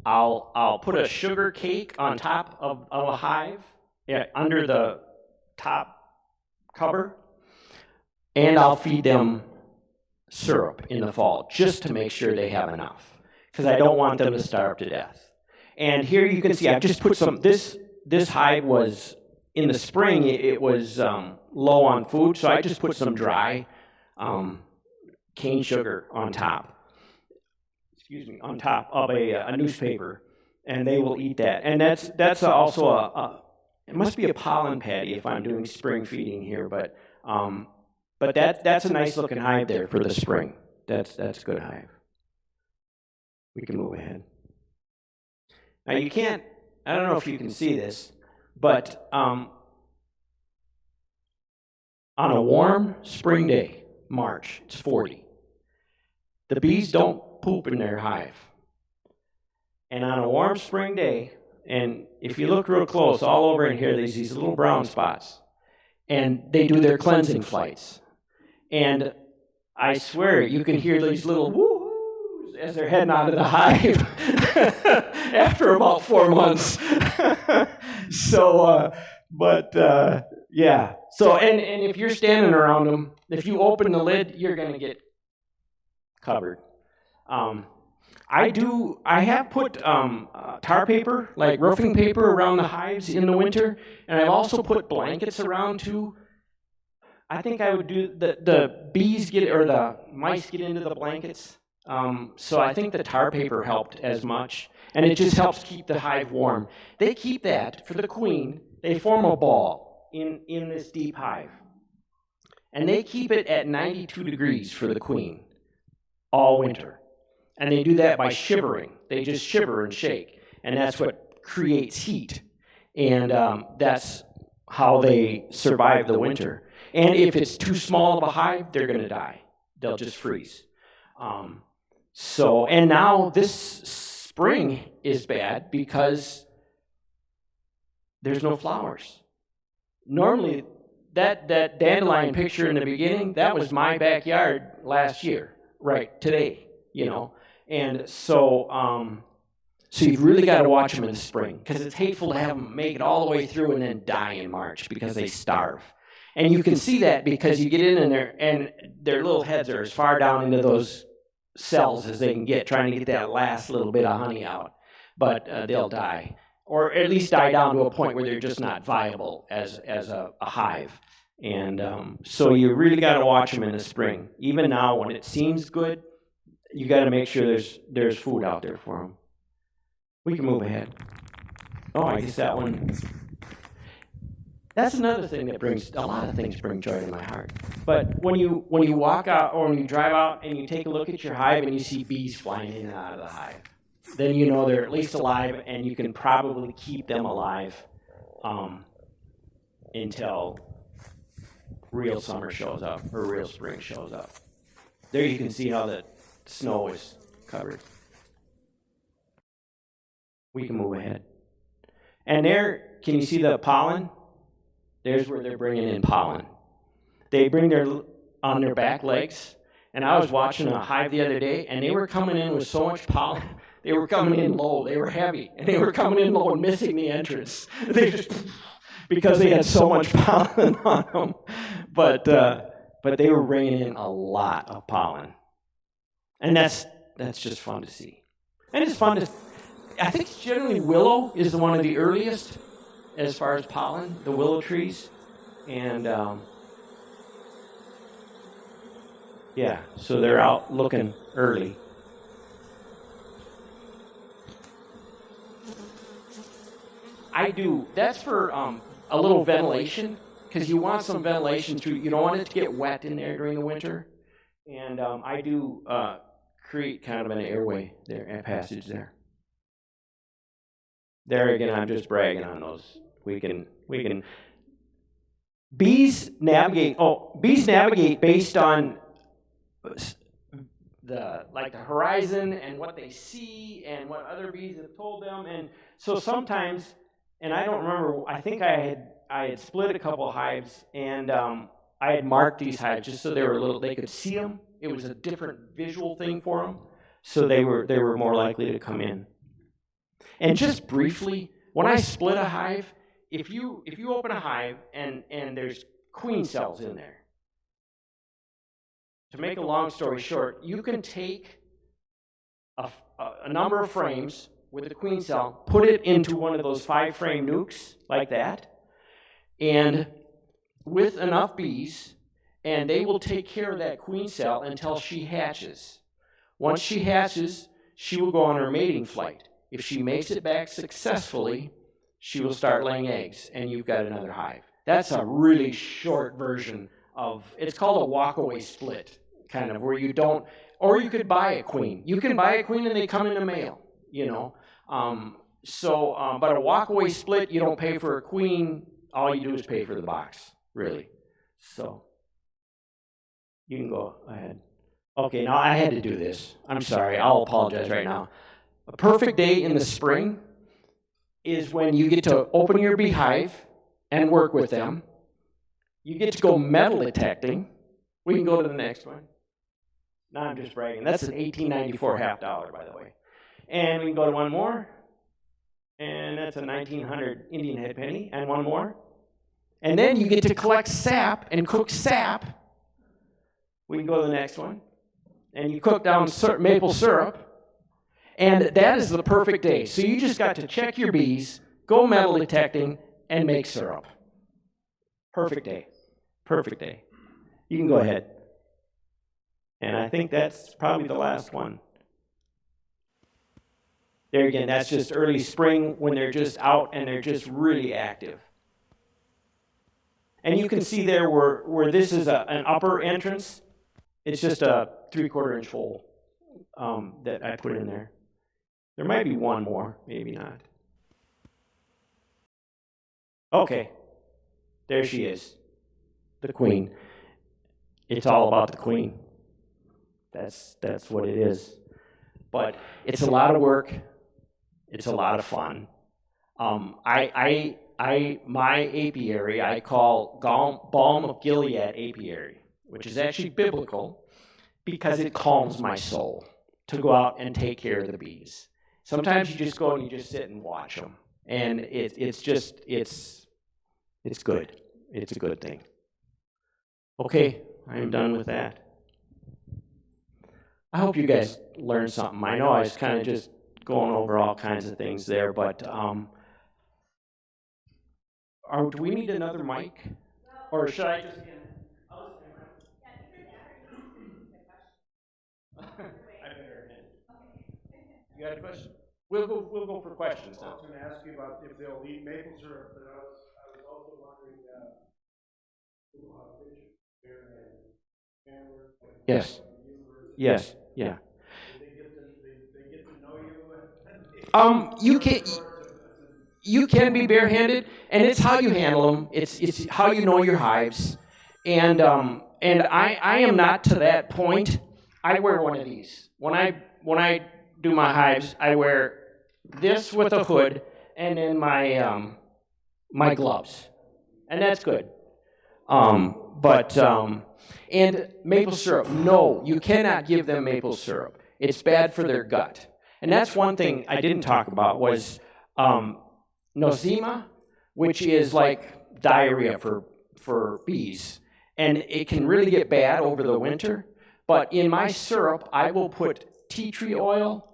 B: I'll put a sugar cake on top of a hive, under the top cover, and I'll feed them syrup in the fall just to make sure they have enough, because I don't want them to starve to death. And here you can see I've just put some, this hive was, in the spring, it was low on food, so I just put some dry cane sugar on top. On top of a newspaper, and they will eat that. And that's also it must be a pollen patty if I'm doing spring feeding here, but that's a nice looking hive there for the spring. That's a good hive. We can move ahead. Now you can't, I don't know if you can see this, but on a warm spring day, March, it's 40. The bees don't poop in their hive. And on a warm spring day, and if you look real close, all over in here, there's these little brown spots. And they do their cleansing flights. And I swear, you can hear these little woo-hoos as they're heading out of the hive after about 4 months. So, yeah. So, and if you're standing around them, if you open the lid, you're going to get covered. I have put tar paper, like roofing paper, around the hives in the winter, and I've also put blankets around too. I think I would do, the bees get, or the mice get into the blankets, so I think the tar paper helped as much, and it just helps keep the hive warm. They keep that, for the queen, they form a ball in this deep hive, and they keep it at 92 degrees for the queen all winter. And they do that by shivering. They just shiver and shake, and that's what creates heat. And that's how they survive the winter. And if it's too small of a hive, they're going to die. They'll just freeze. And now this spring is bad because there's no flowers. Normally, that dandelion picture in the beginning, that was my backyard last year. Right, today, and so you've really got to watch them in the spring, because it's hateful to have them make it all the way through and then die in March because they starve. And you can see that because you get in there and their little heads are as far down into those cells as they can get, trying to get that last little bit of honey out, but they'll die, or at least die down to a point where they're just not viable as a hive. And so you really got to watch them in the spring. Even now, when it seems good, you got to make sure there's food out there for them. We can move ahead. Oh, I guess that one. That's another thing that brings, a lot of things bring joy to my heart. But when you walk out, or when you drive out and you take a look at your hive and you see bees flying in and out of the hive, then you know they're at least alive, and you can probably keep them alive until real summer shows up, or real spring shows up. There you can see how the snow is covered. We can move ahead. And there, can you see the pollen? There's where they're bringing in pollen. They bring on their back legs, and I was watching a hive the other day, and they were coming in with so much pollen. They were coming in low, they were heavy, and they were coming in low and missing the entrance. They just, because they had so much pollen on them. But they were bringing in a lot of pollen. And that's just fun to see. And it's fun to, I think generally willow is one of the earliest as far as pollen, the willow trees. And yeah, so they're out looking early. That's for a little ventilation, because you want some ventilation through, you don't want it to get wet in there during the winter. And I do create kind of an airway there, a passage there. There again, I'm just bragging on those. We can. Bees navigate based on like the horizon and what they see and what other bees have told them. And so sometimes, and I don't remember, I think I had split a couple of hives, and I had marked these hives just so they could see them. It was a different visual thing for them, so they were more likely to come in. And just briefly, when I split a hive, if you open a hive and there's queen cells in there, to make a long story short, you can take a number of frames with a queen cell, put it into one of those 5-frame nukes like that, and with enough bees, and they will take care of that queen cell until she hatches. Once she hatches, she will go on her mating flight. If she makes it back successfully, she will start laying eggs, and you've got another hive. That's a really short version of, it's called a walk-away split, kind of, where you don't, or you could buy a queen. You can buy a queen and they come in the mail, you know. But a walk-away split, you don't pay for a queen, all you do is pay for the box, really. So, you can go ahead. Okay, now I had to do this. I'm sorry, I'll apologize right now. A perfect day in the spring is when you get to open your beehive and work with them. You get to go metal detecting. We can go to the next one. Now I'm just bragging. That's an $18.94 half dollar, by the way. And we can go to one more. And that's a 1900 Indian head penny. And one more. And then you get to collect sap and cook sap. We can go to the next one. And you cook down maple syrup. And that is the perfect day. So you just got to check your bees, go metal detecting, and make syrup. Perfect day. Perfect day. You can go ahead. And I think that's probably the last one. There again, that's just early spring when they're just out and they're just really active. And you can see there where this is an upper entrance, it's just a 3/4 inch hole that I put in there. There might be one more, maybe not. Okay, there she is, the queen. It's all about the queen. That's what it is. But it's a lot of work. It's a lot of fun. My apiary I call Balm of Gilead apiary, which is actually biblical because it calms my soul to go out and take care of the bees. Sometimes you just go and you just sit and watch them, and it's good. It's a good thing. Okay, I'm done with that. I hope you guys learned something. I know I was kind of just going over all kinds of things there, but do we need another mic? Or should I just stand? I'll just stand right. Yeah, either that or you can ask the question. I better hand. You got a question? We'll go for questions now.
E: I was going to ask you about if they'll eat maple syrup, but I was also wondering
B: Yes. Yes. Yeah.
E: They get to know
B: You can be barehanded, and it's how you handle them. It's how you know your hives, and I am not to that point. I wear one of these when I do my hives. I wear this with a hood, and then my my gloves, and that's good. And maple syrup, no, you cannot give them maple syrup. It's bad for their gut. And that's one thing I didn't talk about was nosema, which is like diarrhea for bees. And it can really get bad over the winter. But in my syrup, I will put tea tree oil,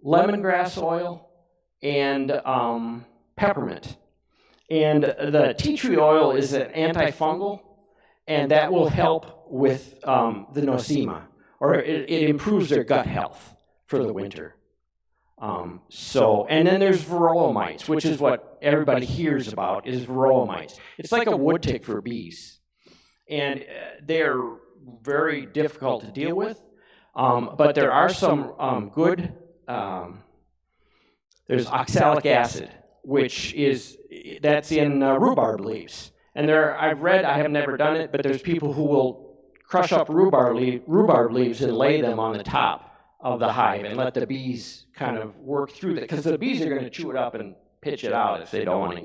B: lemongrass oil, and peppermint. And the tea tree oil is an antifungal, and that will help with the nosema, or it improves their gut health for the winter. And then there's varroa mites, which is what everybody hears about, is varroa mites. It's like a wood tick for bees, and they're very difficult to deal with, but there are some good, there's oxalic acid, that's in rhubarb leaves. And I have never done it, but there's people who will crush up rhubarb leaves and lay them on the top of the hive and let the bees kind of work through that, because the bees are going to chew it up and pitch it out if they don't want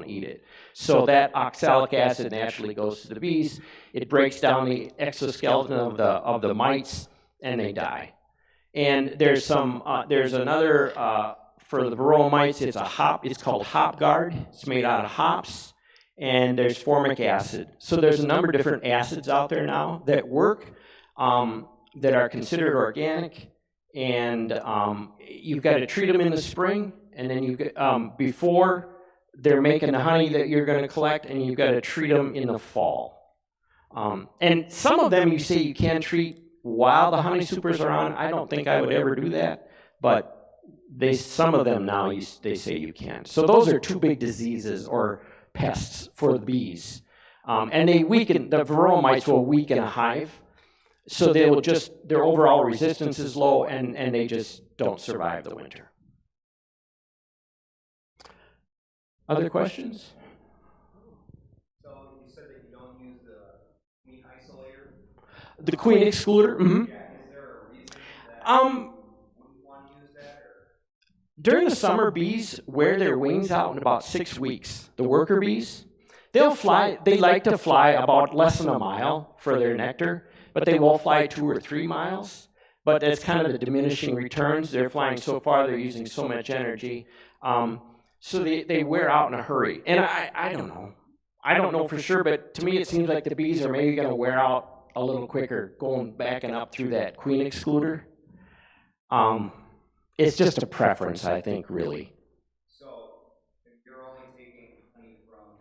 B: to eat it. So that oxalic acid naturally goes to the bees. It breaks down the exoskeleton of the mites, and they die. And there's another for the varroa mites. It's called Hop Guard. It's made out of hops, and there's formic acid. So there's a number of different acids out there now that work, that are considered organic, and you've got to treat them in the spring, and then before they're making the honey that you're going to collect, and you've got to treat them in the fall. And some of them you say you can treat while the honey supers are on. I don't think I would ever do that, but some of them now they say you can. So those are two big diseases or pests for the bees, and the varroa mites will weaken a hive, so their overall resistance is low, and they just don't survive the winter. Other questions?
C: So you said that you don't use the queen isolator?
B: The queen excluder? Mm-hmm.
C: Yeah, is there a reason that you wouldn't want to use that? Or?
B: During the summer, bees wear their wings out in about 6 weeks. The worker bees, they'll fly. They like to fly about less than a mile for their nectar, but they will fly 2 or 3 miles. But that's kind of the diminishing returns. They're flying so far, they're using so much energy. So they wear out in a hurry. And I don't know. I don't know for sure, but to me it seems like the bees are maybe going to wear out a little quicker backing up through that queen excluder. It's just a preference, I think, really.
C: So if you're only taking honey from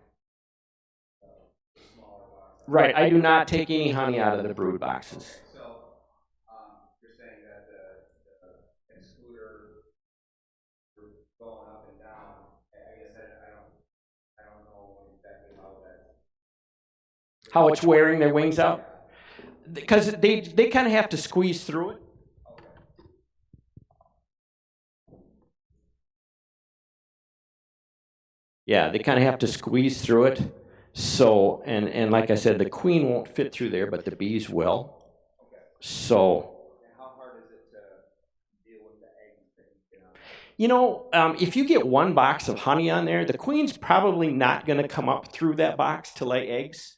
C: the smaller box.
B: Right, I do not take any honey out of the brood boxes.
C: Okay, so you're saying that the excluder going up and down. I guess I don't know exactly
B: How it's wearing their wings out? Because they kind of have to squeeze through it.
C: Okay.
B: Yeah, they kind of have to squeeze through it. So, and like I said, the queen won't fit through there, but the bees will.
C: Okay.
B: So.
C: And how hard is it to deal with the eggs that you get on?
B: If you get one box of honey on there, the queen's probably not going to come up through that box to lay eggs,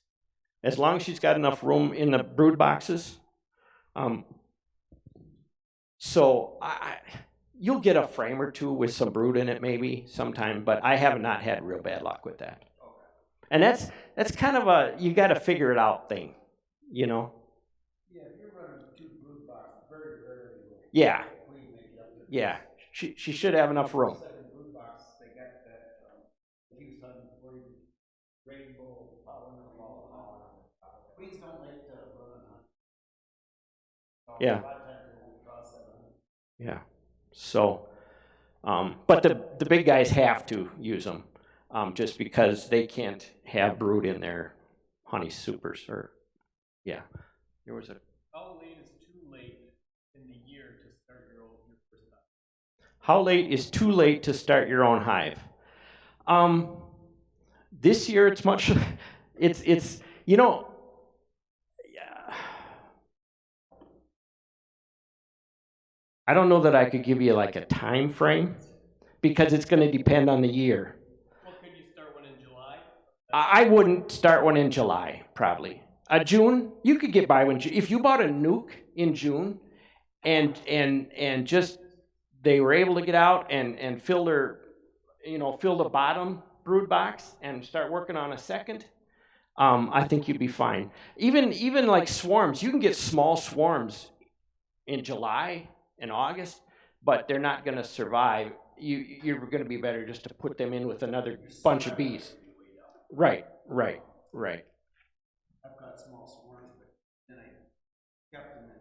B: as long as she's got enough room in the brood boxes. So you'll get a frame or two with some brood in it maybe sometime, but I have not had real bad luck with that. And that's kind of you got to figure it out thing,
E: Yeah, if you're running 2 brood boxes, very rarely will
B: Yeah.
E: the queen make it up to
B: Yeah, she should have enough room.
E: Second brood box, they got that Houston rainbow pollen and all that. Queens don't like to run on honey. So
B: Yeah.
E: A lot of times they won't cross that honey.
B: Yeah. So, but the big guys have to use them, just because they can't have brood in their honey supers there was a.
F: How late is too late in the year to start your first hive?
B: How late is too late to start your own hive? This year it's much. It's I don't know that I could give you like a time frame, because it's going to depend on the year.
F: Well, could you start one in July?
B: I wouldn't start one in July, probably. June, you could get by if you bought a nuke in June, and just they were able to get out and fill the bottom brood box and start working on a second. I think you'd be fine. Even like swarms, you can get small swarms in July and August, but they're not going to survive. You're going to be better just to put them in with another bunch of bees. Right.
E: I've got small swarms, but then I kept them in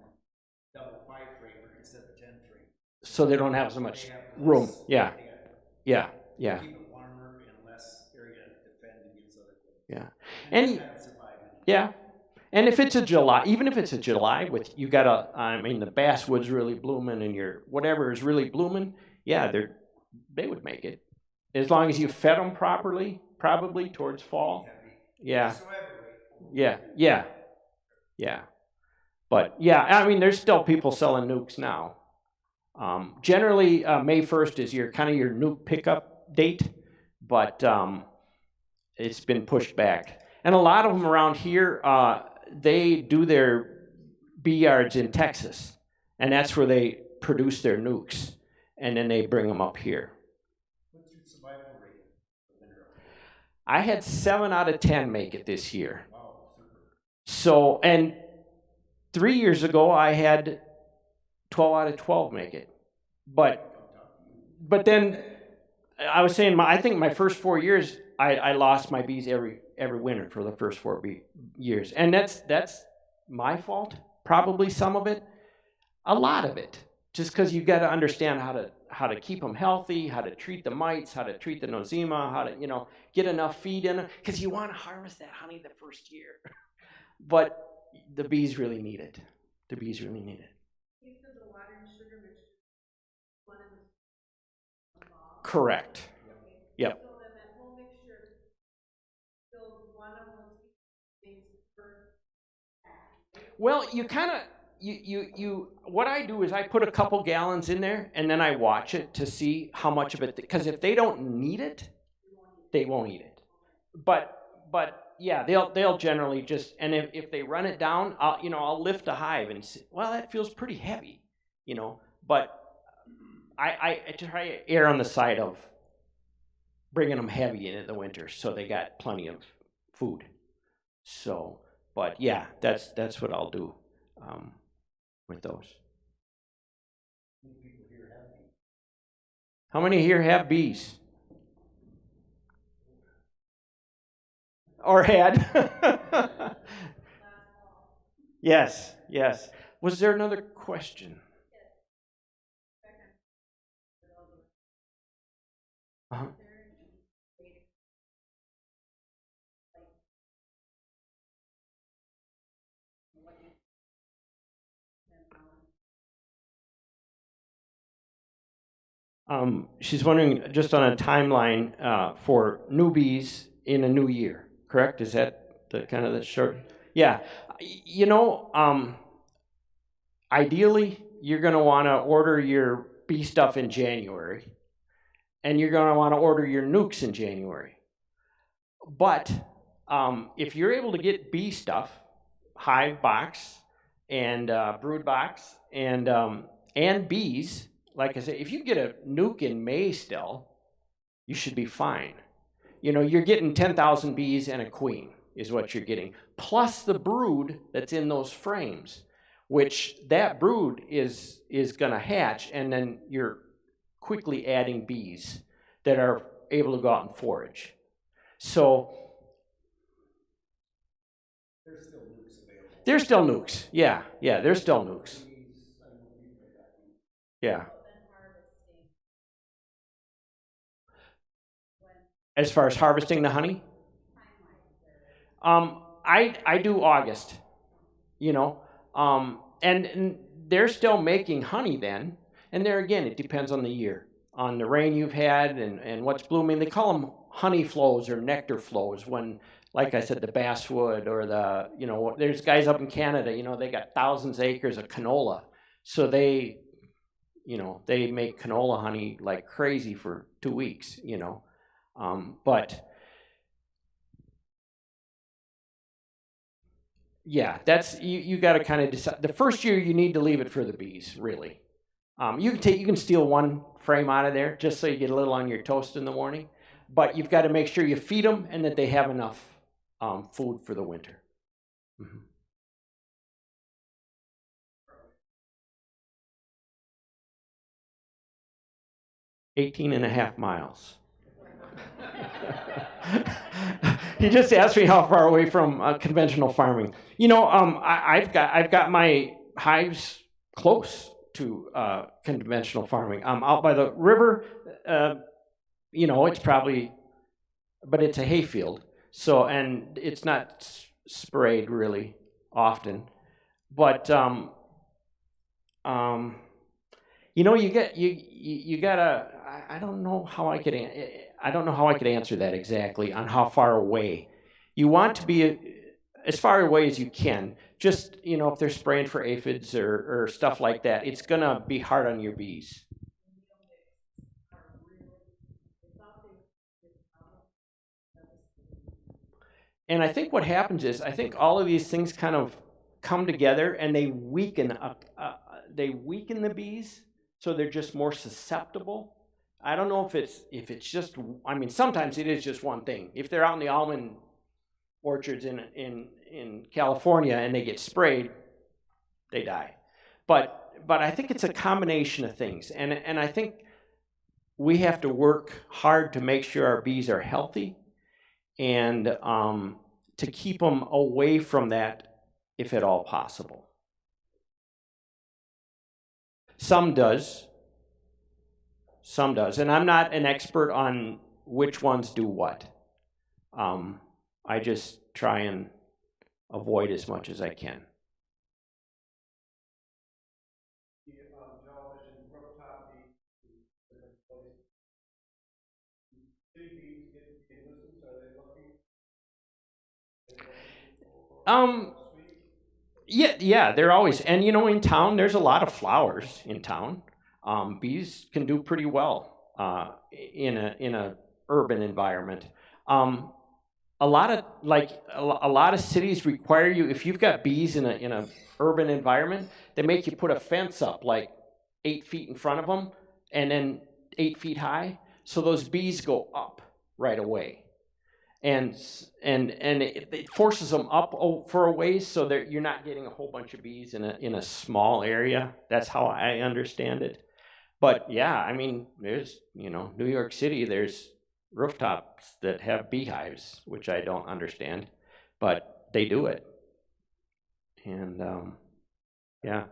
E: double 5 framer instead of 10 frame.
B: So they don't have so much
E: They have
B: room.
E: less-
B: Yeah.
E: they got-
B: Yeah.
E: Keep it warmer and less area to defend against other things.
B: Yeah.
E: And
B: And
E: that survive anyway.
B: yeah. And if it's a July, even if it's a July with the basswood's really blooming and your whatever is really blooming, yeah, they would make it, as long as you fed them properly, probably towards fall.
E: Heavy.
B: Yeah.
E: So every-
B: Yeah. But yeah, I mean, there's still people selling nukes now. Generally, May 1st is your kind of your nuke pickup date, but it's been pushed back. And a lot of them around here, they do their bee yards in Texas, and that's where they produce their nukes, and then they bring them up here.
E: What's your survival rate for winter?
B: I had 7 out of 10 make it this year.
E: Wow, super.
B: So, and 3 years ago, I had 12 out of 12 make it. But then I was saying, I think my first 4 years, I lost my bees every winter for the first 4 years, and that's my fault. Probably some of it, a lot of it, just because you got to understand how to keep them healthy, how to treat the mites, how to treat the nosema, how to get enough feed in them, because you want to harvest that honey the first year. But the bees really need it. The bees really need it.
G: You said the water and sugar mixture, one in the fall.
B: Correct.
G: Okay.
B: Yep.
G: So then that whole mixture fills one of those things per pack.
B: Well, you kind of you what I do is I put a couple gallons in there and then I watch it to see how much of it, because if they don't need it, they won't eat it. But yeah, they'll generally just, and if they run it down, I'll lift a hive and say, well, that feels pretty heavy, but I try to err on the side of bringing them heavy in the winter so they got plenty of food. So, but yeah, that's what I'll do with those. How many here have bees? Or had? Yes. Was there another question? Uh-huh. She's wondering just on a timeline for newbies in a new year, correct? Is that the kind of the short? Yeah. Ideally, you're going to want to order your bee stuff in January, and you're going to want to order your nukes in January. But if you're able to get bee stuff, hive box and brood box and bees, like I said, if you get a nuke in May still, you should be fine. You're getting 10,000 bees and a queen is what you're getting, plus the brood that's in those frames, which that brood is going to hatch, and then you're quickly adding bees that are able to go out and forage. So
E: There's still nukes available.
B: there's still nukes. Yeah, there's still nukes. Yeah. As far as harvesting the honey, I do August, and they're still making honey then. And there again, it depends on the year, on the rain you've had and what's blooming. They call them honey flows or nectar flows when, like I said, the basswood or there's guys up in Canada, they got thousands of acres of canola. So they make canola honey like crazy for 2 weeks, but yeah, that's you got to kind of decide. The first year you need to leave it for the bees, really. You can steal one frame out of there just so you get a little on your toast in the morning, but you've got to make sure you feed them and that they have enough food for the winter. Mm-hmm. 18.5 miles. He just asked me how far away from conventional farming. I've got my hives close to conventional farming. I'm out by the river. It's probably, but it's a hayfield, so, and it's not sprayed really often. But you gotta. I don't know how I could answer that exactly on how far away. You want to be as far away as you can. just, if they're spraying for aphids or stuff like that, it's gonna be hard on your bees. And I think what happens is, I think all of these things kind of come together and they weaken the bees, so they're just more susceptible. I don't know if it's just, I mean, sometimes it is just one thing. If they're out in the almond orchards in California and they get sprayed, they die. But I think it's a combination of things, and I think we have to work hard to make sure our bees are healthy, and to keep them away from that if at all possible. Some does, and I'm not an expert on which ones do what. I just try and avoid as much as I can. Yeah, they're always, and in town, there's a lot of flowers in town. Bees can do pretty well in a urban environment. A lot of cities require you, if you've got bees in a urban environment, they make you put a fence up like 8 feet in front of them, and then 8 feet high, so those bees go up right away. And it forces them up for a ways, so that you're not getting a whole bunch of bees in a small area. That's how I understand it. But yeah, I mean, there's New York City. There's rooftops that have beehives, which I don't understand, but they do it. And yeah,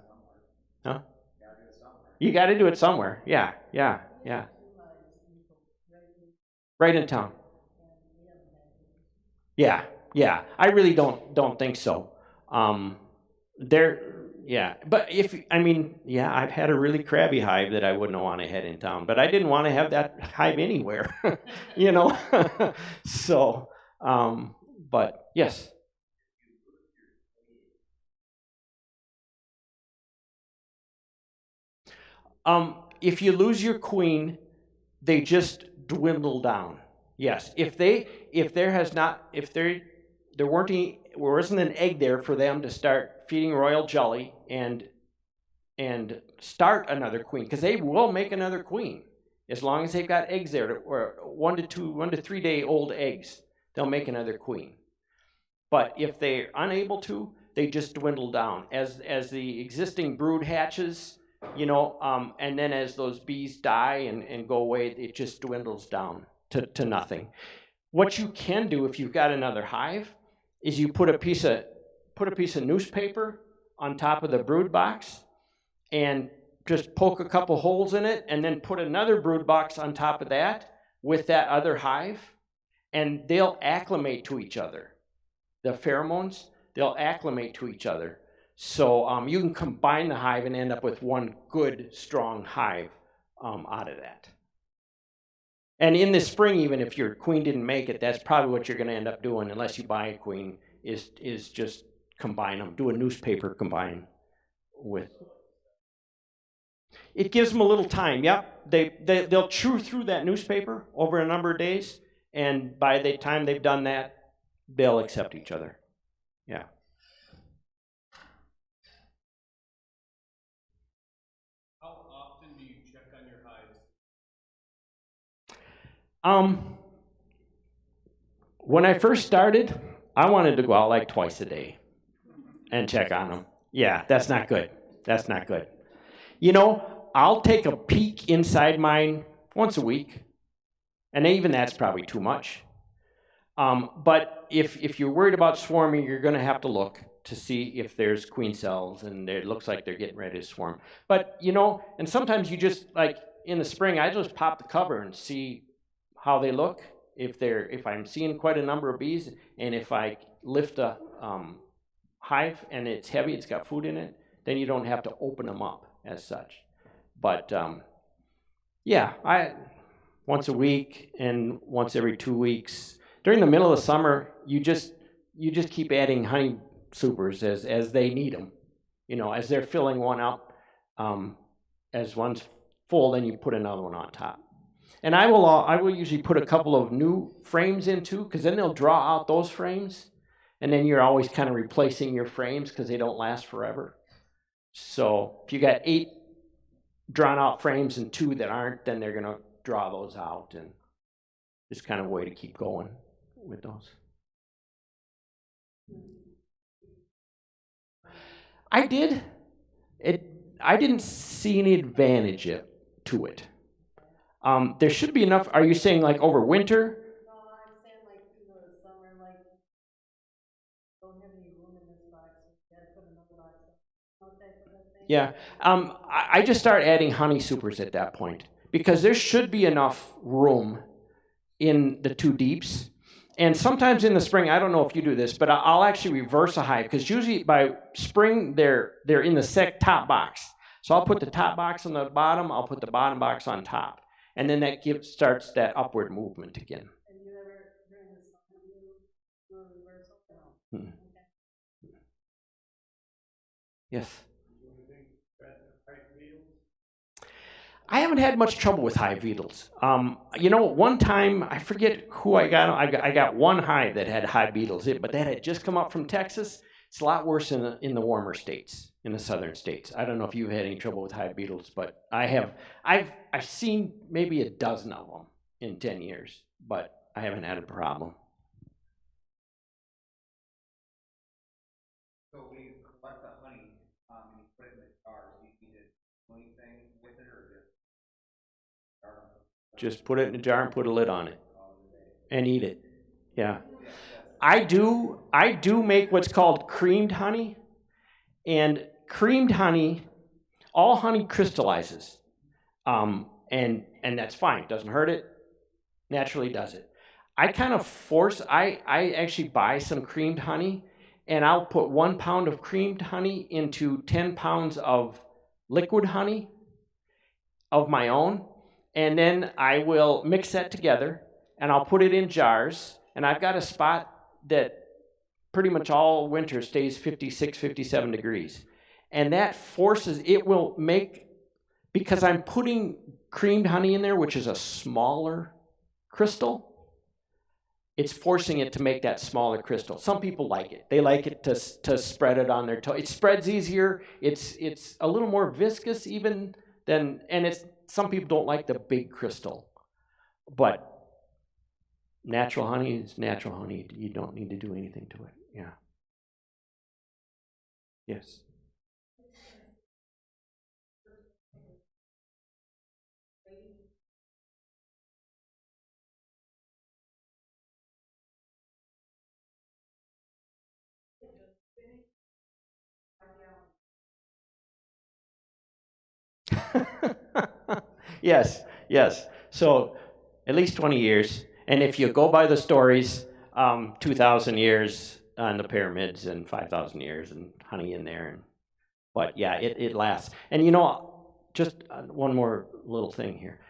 B: huh? You got to do it somewhere. Yeah. Right in town. Yeah. I really don't think so. But I've had a really crabby hive that I wouldn't want to head in town, but I didn't want to have that hive anywhere, So, but yes. If you lose your queen, they just dwindle down. Yes, if there wasn't an egg there for them to start feeding royal jelly and start another queen, because they will make another queen as long as they've got eggs there, or 1 to 3 day old eggs, they'll make another queen. But if they're unable to, they just dwindle down as the existing brood hatches. And then as those bees die and go away, it just dwindles down to nothing. What you can do if you've got another hive is you put a piece of newspaper on top of the brood box and just poke a couple holes in it, and then put another brood box on top of that with that other hive, and they'll acclimate to each other. The pheromones, they'll acclimate to each other. So you can combine the hive and end up with one good, strong hive out of that. And in the spring, even if your queen didn't make it, that's probably what you're going to end up doing, unless you buy a queen, is just combine them. Do a newspaper combine with. It gives them a little time. Yep, they'll chew through that newspaper over a number of days, and by the time they've done that, they'll accept each other. Yeah. When I first started, I wanted to go out like twice a day and check on them. Yeah, that's not good. I'll take a peek inside mine once a week, and even that's probably too much. But if you're worried about swarming, you're going to have to look to see if there's queen cells, and it looks like they're getting ready to swarm. But, and sometimes you just, like in the spring, I just pop the cover and see how they look. If I'm seeing quite a number of bees, and if I lift a hive and it's heavy, it's got food in it, then you don't have to open them up as such. But I once a week and once every 2 weeks. During the middle of the summer, you just keep adding honey supers as they need them. You know, as they're filling one up, as one's full, then you put another one on top. And I will usually put a couple of new frames in too, because then they'll draw out those frames, and then you're always kind of replacing your frames because they don't last forever. So if you got 8 drawn out frames and 2 that aren't, then they're gonna draw those out, and it's kind of a way to keep going with those. I did. I didn't see any advantage to it. There should be enough. Are you saying like over winter?
G: No, I'm saying like through the summer, like, don't have any room in this box, you gotta put another box on. Okay, for that thing.
B: Yeah. I just start adding honey supers at that point because there should be enough room in the 2 deeps. And sometimes in the spring, I don't know if you do this, but I'll actually reverse a hive because usually by spring they're in the top box. So I'll put the top box on the bottom, I'll put the bottom box on top, and then that starts that upward movement again.
G: And you ever, during the summer, do a reversal? No.
B: Hmm.
G: Okay.
B: Yes. I haven't had much trouble with hive beetles. You know, one time, I forget who I got. I got one hive that had hive beetles, but that had just come up from Texas. It's a lot worse in the warmer states, in the southern states. I don't know if you've had any trouble with hive beetles, but I have. I've seen maybe a dozen of them in 10 years, but I haven't had a problem.
C: So when you collect the honey, and you put it in the jars, do you need to do anything with it or
B: Just put it in a jar and put a lid on it, and eat it. Yeah. I do make what's called creamed honey, and creamed honey, all honey crystallizes, and that's fine. Doesn't hurt it. Naturally does it. I kind of force. I actually buy some creamed honey, and I'll put 1 pound of creamed honey into 10 pounds of liquid honey of my own, and then I will mix that together, and I'll put it in jars, and I've got a spot that pretty much all winter stays 56, 57 degrees. And that forces, it will make, because I'm putting creamed honey in there, which is a smaller crystal, it's forcing it to make that smaller crystal. Some people like it. They like it to spread it on their toe. It spreads easier. It's a little more viscous even than, and some people don't like the big crystal. But natural honey is natural honey. You don't need to do anything to it. Yeah. Yes. Yes. So at least 20 years. And if you go by the stories, 2,000 years on the pyramids and 5,000 years and honey in there. But yeah, it lasts. And you know, just one more little thing here.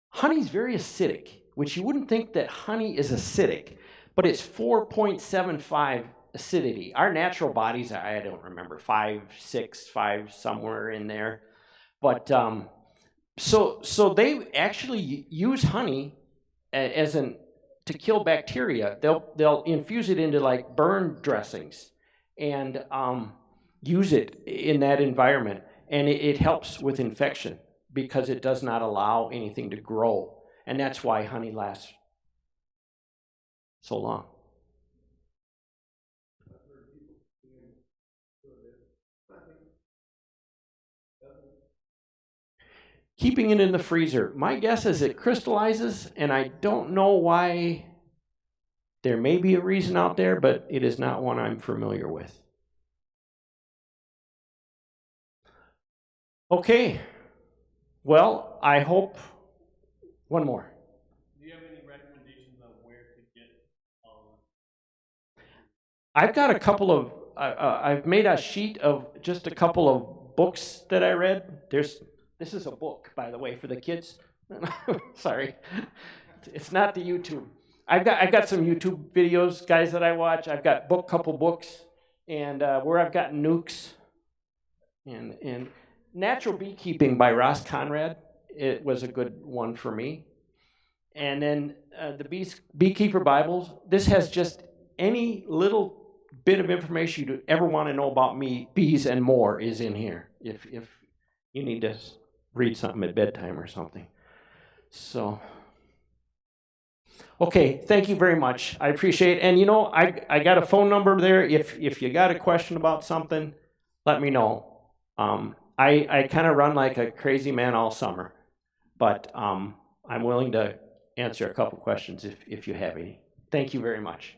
B: Honey's very acidic, which you wouldn't think that honey is acidic, but it's 4.75 acidity. Our natural bodies, I don't remember, 5, 6, 5, somewhere in there. But so they actually use honey to kill bacteria. They'll infuse it into like burn dressings and use it in that environment, and it helps with infection because it does not allow anything to grow, and that's why honey lasts so long. Keeping it in the freezer, my guess is it crystallizes, and I don't know why. There may be a reason out there, but it is not one I'm familiar with. Okay. Well, I hope one more.
F: Do you have any recommendations on where to get
B: I've got a couple of I've made a sheet of just a couple of books that I read. This is a book, by the way, for the kids. Sorry. It's not the YouTube. I've got some YouTube videos, guys, that I watch. I've got couple books And where I've got nukes and Natural Beekeeping by Ross Conrad, it was a good one for me. And then the Beekeeper Bibles, this has just any little bit of information you ever want to know about me, bees and more is in here. If you need to read something at bedtime or something. So, okay, thank you very much. I appreciate it. And you know, I got a phone number there. If you got a question about something, let me know. I kind of run like a crazy man all summer, but I'm willing to answer a couple questions if you have any. Thank you very much.